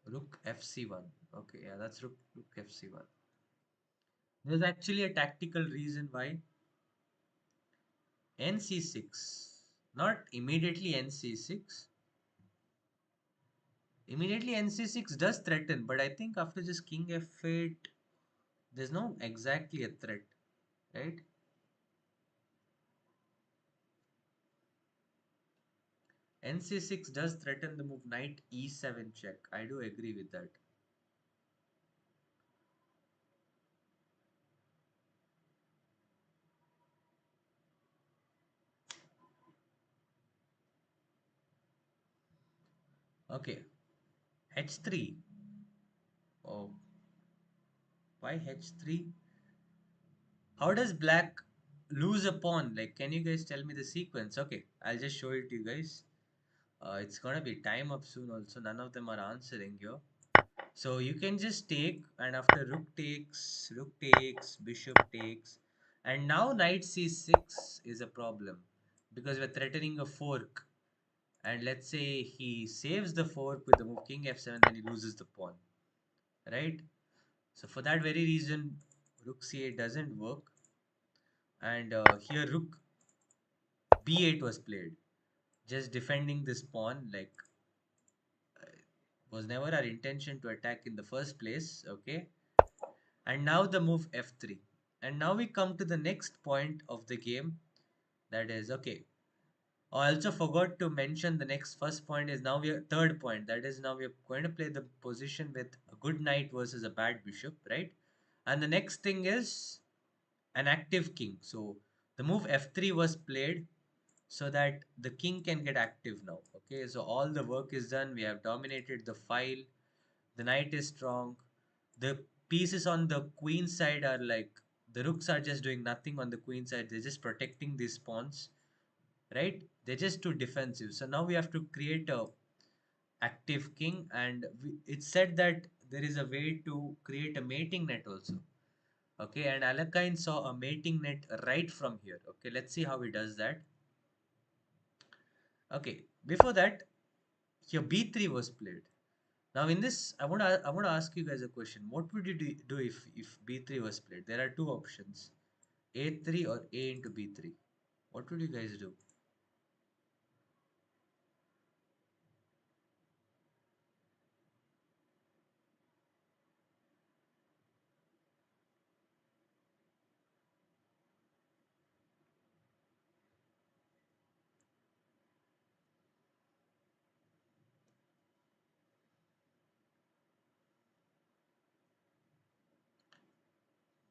Rook fc1. Okay, yeah, that's rook fc1. There's actually a tactical reason why. nc6. Not immediately nc6. Immediately nc6 does threaten, but I think after just king f8, there's no exactly a threat, right? nc6 does threaten the move knight e7 check. I do agree with that. Okay, h3. Oh, why h3? How does black lose a pawn? Like, can you guys tell me the sequence? Okay, I'll just show it to you guys. It's gonna be time up soon also. None of them are answering here. So you can just take, and after rook takes, bishop takes, and now knight c6 is a problem because we're threatening a fork. And let's say he saves the fork with the move king f7, then he loses the pawn, right? So for that very reason, rook c8 doesn't work. And here rook b8 was played, just defending this pawn. Like, was never our intention to attack in the first place, okay? And now the move f3. And now we come to the next point of the game. That is, okay, I also forgot to mention the next first point is now we are third point. That is, now we are going to play the position with good knight versus a bad bishop, right? And the next thing is an active king. So the move f3 was played so that the king can get active now. Okay, so all the work is done. We have dominated the file. The knight is strong. The pieces on the queen side are like the rooks are just doing nothing on the queen side. They're just protecting these pawns, right? They're just too defensive. So now we have to create a active king, and it's said that there is a way to create a mating net also. Okay, and Alekhine saw a mating net right from here. Okay, let's see how he does that. Okay, before that, here b3 was played. Now in this, I want to ask you guys a question. What would you do if b3 was played? There are two options, a3 or a into b3. What would you guys do?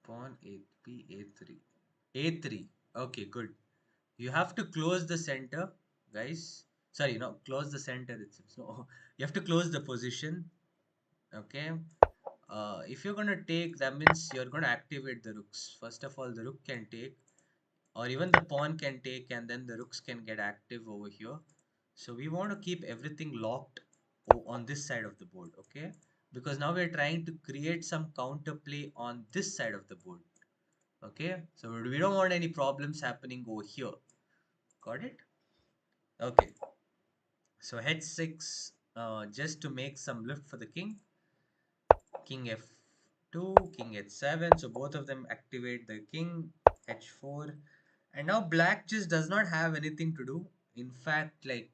Pawn a3, a3, a3. Okay, good. You have to close the center, guys. Sorry, no, close the center itself. So you have to close the position. Okay. If you're gonna take, that means you're gonna activate the rooks. First of all, the rook can take, or even the pawn can take, and then the rooks can get active over here. So we want to keep everything locked on this side of the board, okay? Because now we're trying to create some counterplay on this side of the board, okay? So we don't want any problems happening over here. Got it? Okay. So h6, just to make some lift for the king. King f2, king h7. So both of them activate the king, h4. And now black just does not have anything to do. In fact, like,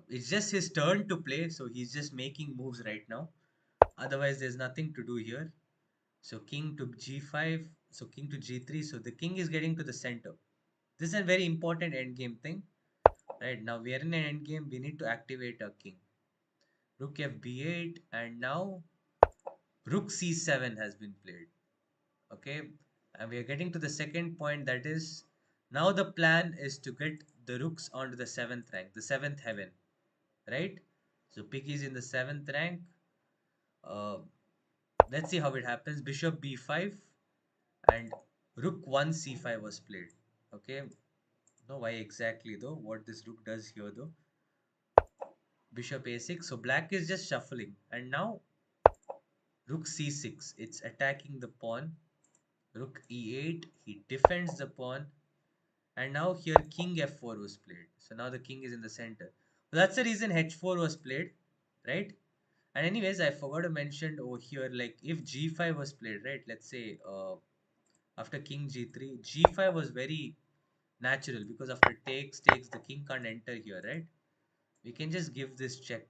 it's just his turn to play. So he's just making moves right now. Otherwise, there's nothing to do here. So king to g5. So king to g3. So the king is getting to the center. This is a very important endgame thing. Right now, we are in an endgame. We need to activate a king. Rook fb8. And now rook c7 has been played. Okay, and we are getting to the second point, that is now the plan is to get the rooks onto the seventh rank, the seventh heaven, right? So pick is in the seventh rank. uh, let's see how it happens. Bishop b5 and rook 1 c5 was played. Okay, no, why exactly though, what this rook does here though. Bishop a6, so black is just shuffling, and now rook c6, it's attacking the pawn. Rook e8, he defends the pawn. And now here king f4 was played. So now the king is in the center. So that's the reason h4 was played, right? And anyways, I forgot to mention over here, like if g5 was played, right? Let's say after king g3, g5 was very natural because after takes, the king can't enter here, right? We can just give this check,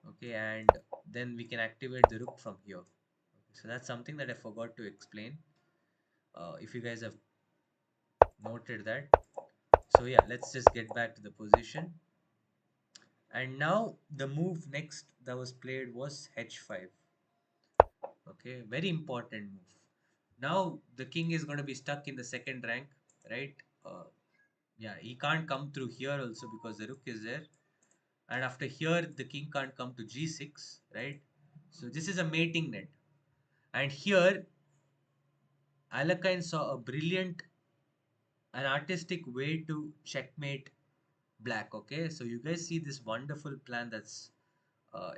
okay? And then we can activate the rook from here. So that's something that I forgot to explain. If you guys have noted that. So yeah, let's just get back to the position. And now the move next that was played was h5. Okay, very important move. Now the king is going to be stuck in the second rank, right? Uh, yeah, he can't come through here also because the rook is there. And after here, the king can't come to g6, right? So this is a mating net. And here, Alekhine saw a brilliant and artistic way to checkmate black. Okay, so you guys see this wonderful plan that's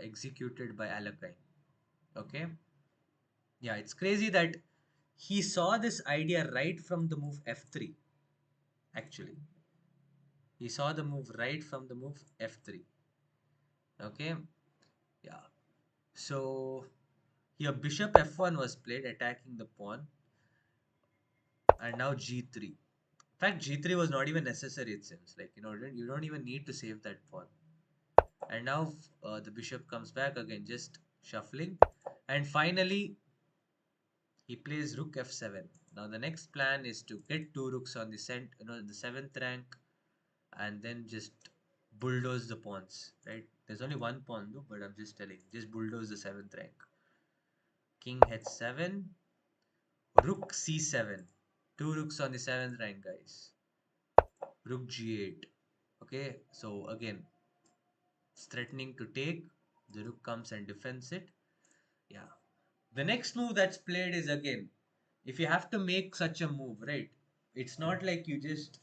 executed by Alekhine. Okay, yeah, it's crazy that he saw this idea right from the move f3. Actually, he saw the move right from the move f3. Okay, yeah. So here bishop f1 was played, attacking the pawn, and now g3. In fact, g3 was not even necessary. It seems like, you don't even need to save that pawn. And now the bishop comes back again, just shuffling, and finally he plays rook f7. Now the next plan is to get two rooks on the the seventh rank, and then just bulldoze the pawns, right? There's only one pawn though, but I'm just telling. Just bulldoze the seventh rank. King h7, rook c7. Two rooks on the seventh rank, guys. Rook g8. Okay, so again, it's threatening to take. The rook comes and defends it. Yeah. The next move that's played is again, if you have to make such a move, right? It's not like you just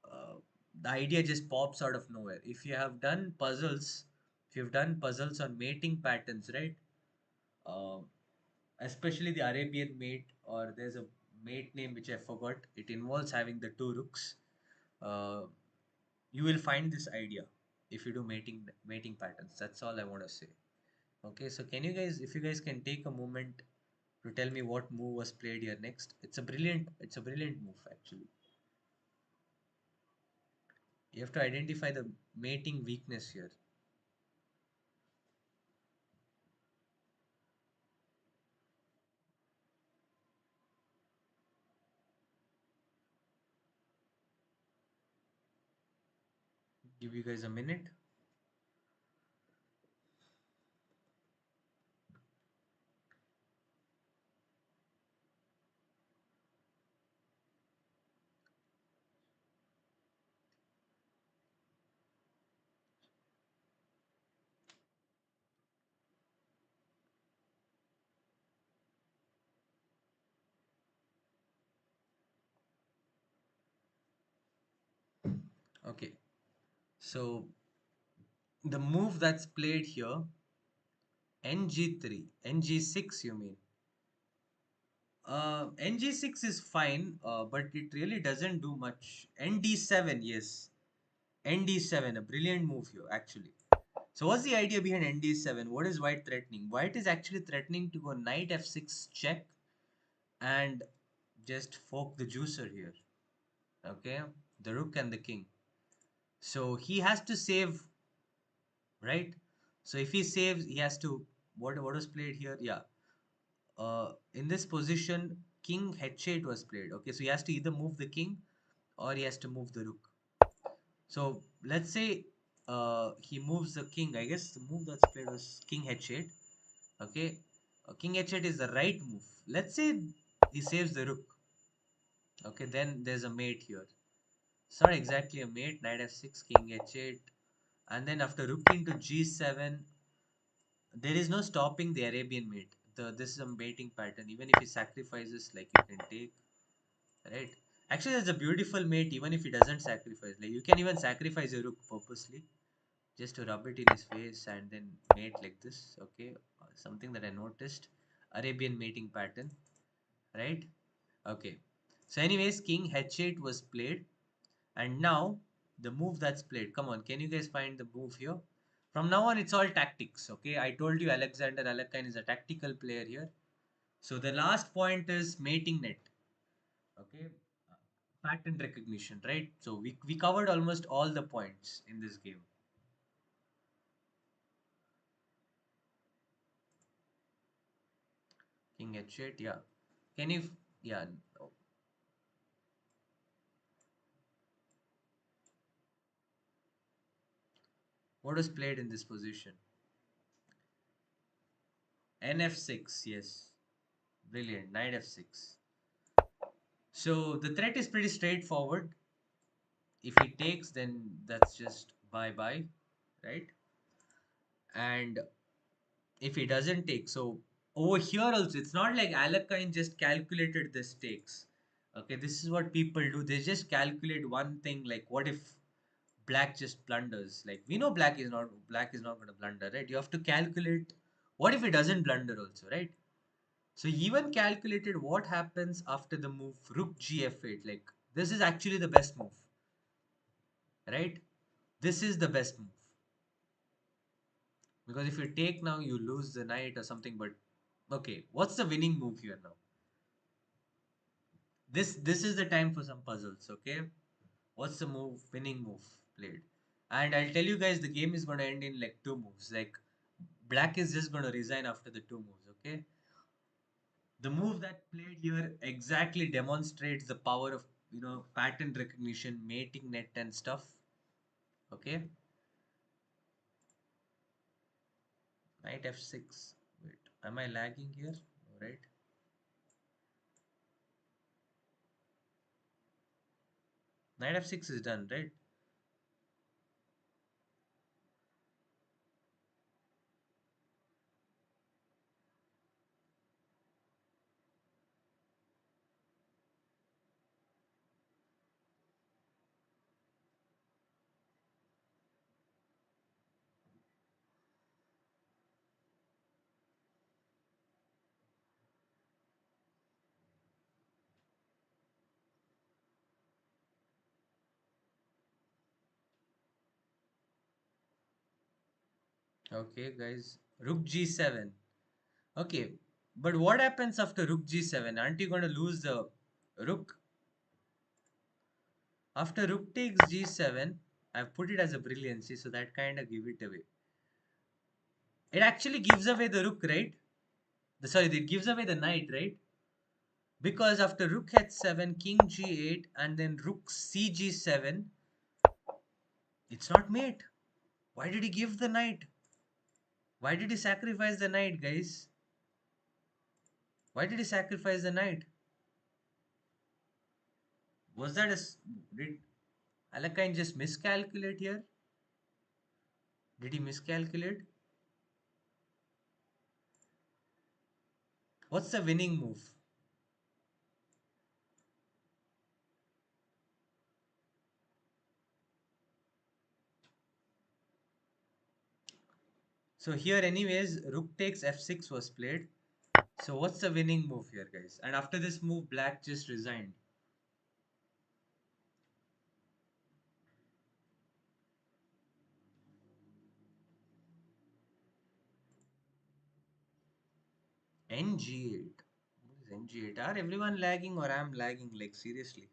uh, the idea just pops out of nowhere. If you have done puzzles, if you've done puzzles on mating patterns, right? Uh, Especially the Arabian mate, or there's a mate name which I forgot. It involves having the two rooks. Uh, you will find this idea if you do mating patterns. That's all I want to say. Okay, so can you guys, if you guys can take a moment to tell me what move was played here next? It's a brilliant move actually. You have to identify the mating weakness here. Give you guys a minute. Okay, so the move that's played here, ng3, ng6, you mean? Ng6 is fine, but it really doesn't do much. Nd7, yes. Nd7, a brilliant move here, actually. So what's the idea behind Nd7? What is white threatening? White is actually threatening to go knight f6 check and just fork the juicer here. Okay, the rook and the king. So he has to save, right? So if he saves, he has to. What was played here? Yeah. In this position, king h8 was played. Okay, so he has to either move the king or he has to move the rook. So let's say he moves the king. I guess the move that's played was king h8. Okay, king h8 is the right move. Let's say he saves the rook. Okay, then there's a mate here. It's not exactly a mate. Knight f6, king h8, and then after rook into g7, there is no stopping the Arabian mate. This is a mating pattern. Even if he sacrifices, like you can take, right? Actually, it's a beautiful mate. Even if he doesn't sacrifice, like you can even sacrifice a rook purposely just to rub it in his face and then mate like this. Okay, something that I noticed. Arabian mating pattern, right? Okay. So, anyways, king h8 was played. And now the move that's played. Come on, can you guys find the move here? From now on, it's all tactics. Okay, I told you Alexander Alekhine is a tactical player here. So the last point is mating net. Okay, pattern recognition, right? So we covered almost all the points in this game. King h8, yeah. Can you, yeah. No. What was played in this position? Nf6, yes. Brilliant. Knight f6. So the threat is pretty straightforward. If he takes, then that's just bye bye, right? And if he doesn't take, so over here also, it's not like Alekhine just calculated the stakes. Okay, this is what people do. They just calculate one thing, like what if black just blunders? Like we know black is not going to blunder, right? You have to calculate what if he doesn't blunder also, right? So he even calculated what happens after the move rook gf8. Like this is actually the best move, right? This is the best move. Because if you take now, you lose the knight or something. But okay, what's the winning move here now? This is the time for some puzzles. Okay, what's the winning move played? And I'll tell you guys, the game is going to end in like two moves. Like black is just going to resign after the two moves. Okay, the move that played here exactly demonstrates the power of pattern recognition, mating net, and stuff. Okay, Knight f6. Wait, am I lagging here? Right. Knight f6 is done, right? Okay, guys. Rook g7. Okay, but what happens after rook g7? Aren't you going to lose the rook? After rook takes g7, I've put it as a brilliancy, so that kind of give it away. It actually gives away the rook, right? Sorry, it gives away the knight, right? Because after rook h7, king g8, and then rook cg7, it's not mate. Why did he give the knight? Why did he sacrifice the knight, guys? Why did he sacrifice the knight? Was that did Alekhine just miscalculate here? Did he miscalculate? What's the winning move? So here anyways, rook takes f6 was played. So what's the winning move here, guys? And after this move, black just resigned. Ng8. What is Ng8? Are everyone lagging or I'm lagging? Like seriously?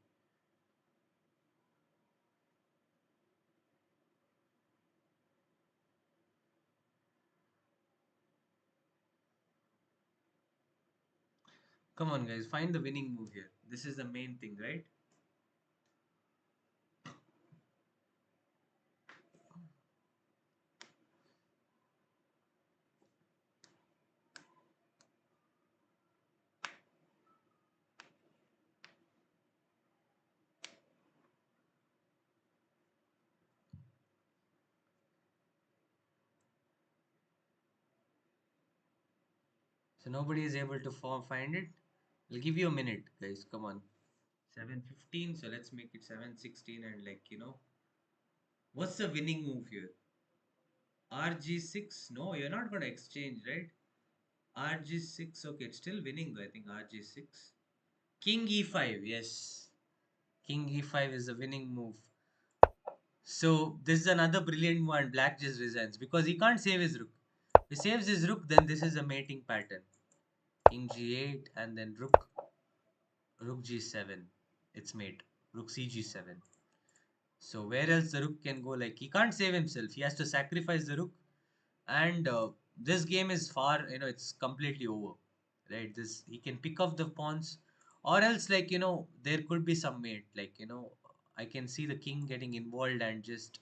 Come on, guys, find the winning move here. This is the main thing, right? So nobody is able to find it. I'll give you a minute, guys. Come on. 7:15. So let's make it 7:16 and what's the winning move here? RG6? No, you're not going to exchange, right? RG6. Okay, it's still winning though. I think RG6. King E5. Yes. King E5 is the winning move. So this is another brilliant one. Black just resigns because he can't save his rook. If he saves his rook, then this is a mating pattern. King G8 and then rook G7. It's mate. Rook CG7. So where else the rook can go? Like he can't save himself. He has to sacrifice the rook. And this game is far. It's completely over. Right? This he can pick up the pawns, or else there could be some mate. I can see the king getting involved and just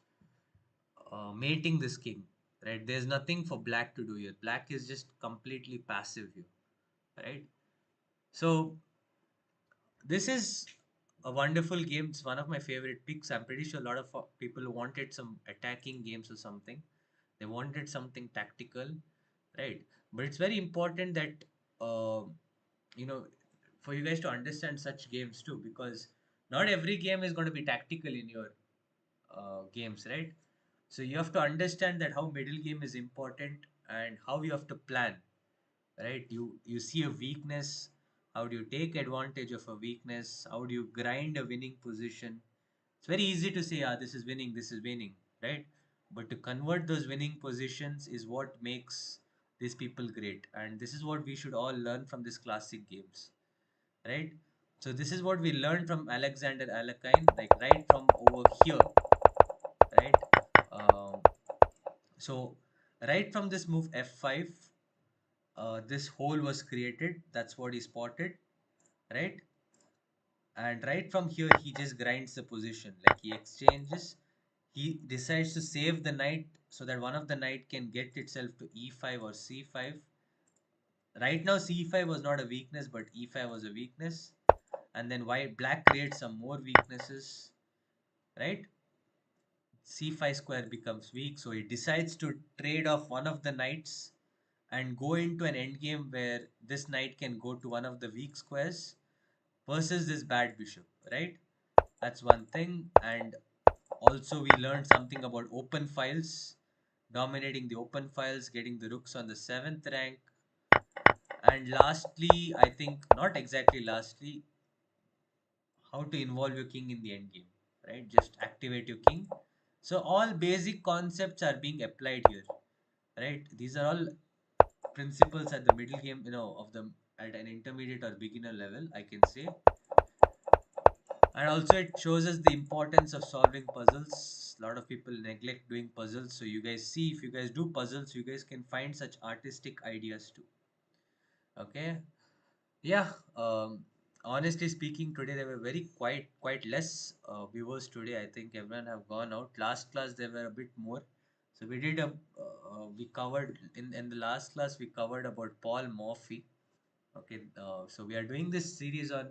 mating this king, right? There's nothing for black to do here. Black is just completely passive here, right? So this is a wonderful game. It's one of my favorite picks. I'm pretty sure a lot of people wanted some attacking games or something. They wanted something tactical, right? But it's very important that uh, you know for you guys to understand such games too, because not every game is going to be tactical in your games, right? So you have to understand that how middle game is important and how you have to plan, right? You see a weakness, how do you take advantage of a weakness? How do you grind a winning position? It's very easy to say, ah, this is winning, right? But to convert those winning positions is what makes these people great, and this is what we should all learn from these classic games, right? So this is what we learned from Alexander Alekhine, like right from over here, right? Um, so right from this move f5, this hole was created. That's what he spotted, right? And right from here, he just grinds the position. Like he exchanges, he decides to save the knight so that one of the knight can get itself to e5 or c5. Right now c5 was not a weakness, but e5 was a weakness. And then white black creates some more weaknesses, right? c5 square becomes weak, so he decides to trade off one of the knights and go into an endgame where this knight can go to one of the weak squares versus this bad bishop, right? That's one thing. And also we learned something about open files, dominating the open files, getting the rooks on the 7th rank. And lastly, I think not exactly lastly, how to involve your king in the end game, right? Just activate your king. So all basic concepts are being applied here, right? These are all principles at the middle game, of them at an intermediate or beginner level, I can say. And also it shows us the importance of solving puzzles. A lot of people neglect doing puzzles, so you guys see, if you guys do puzzles, you guys can find such artistic ideas too. Okay. Yeah, honestly speaking, today there were very quite less viewers today. I think everyone have gone out. Last class there were a bit more. So we covered in the last class we covered about Paul Morphy. Okay, so we are doing this series on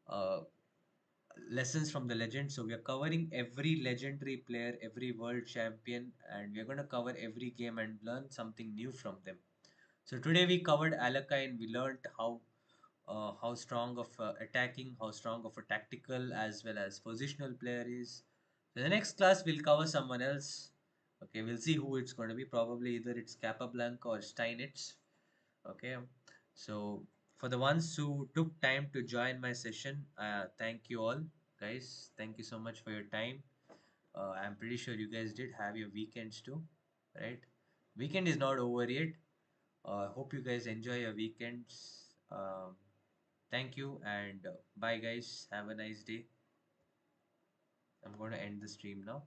uh, lessons from the legend. So we are covering every legendary player, every world champion, and we are going to cover every game and learn something new from them. So today we covered Alekhine. We learned how strong of attacking, how strong of a tactical as well as positional player is. So the next class we'll cover someone else. Okay, we'll see who it's going to be. Probably either it's Capablanca or Steinitz. Okay, so for the ones who took time to join my session, thank you all, guys. Thank you so much for your time. I'm pretty sure you guys did have your weekends too, right? Weekend is not over yet. Hope you guys enjoy your weekends. Thank you and bye, guys. Have a nice day. I'm going to end the stream now.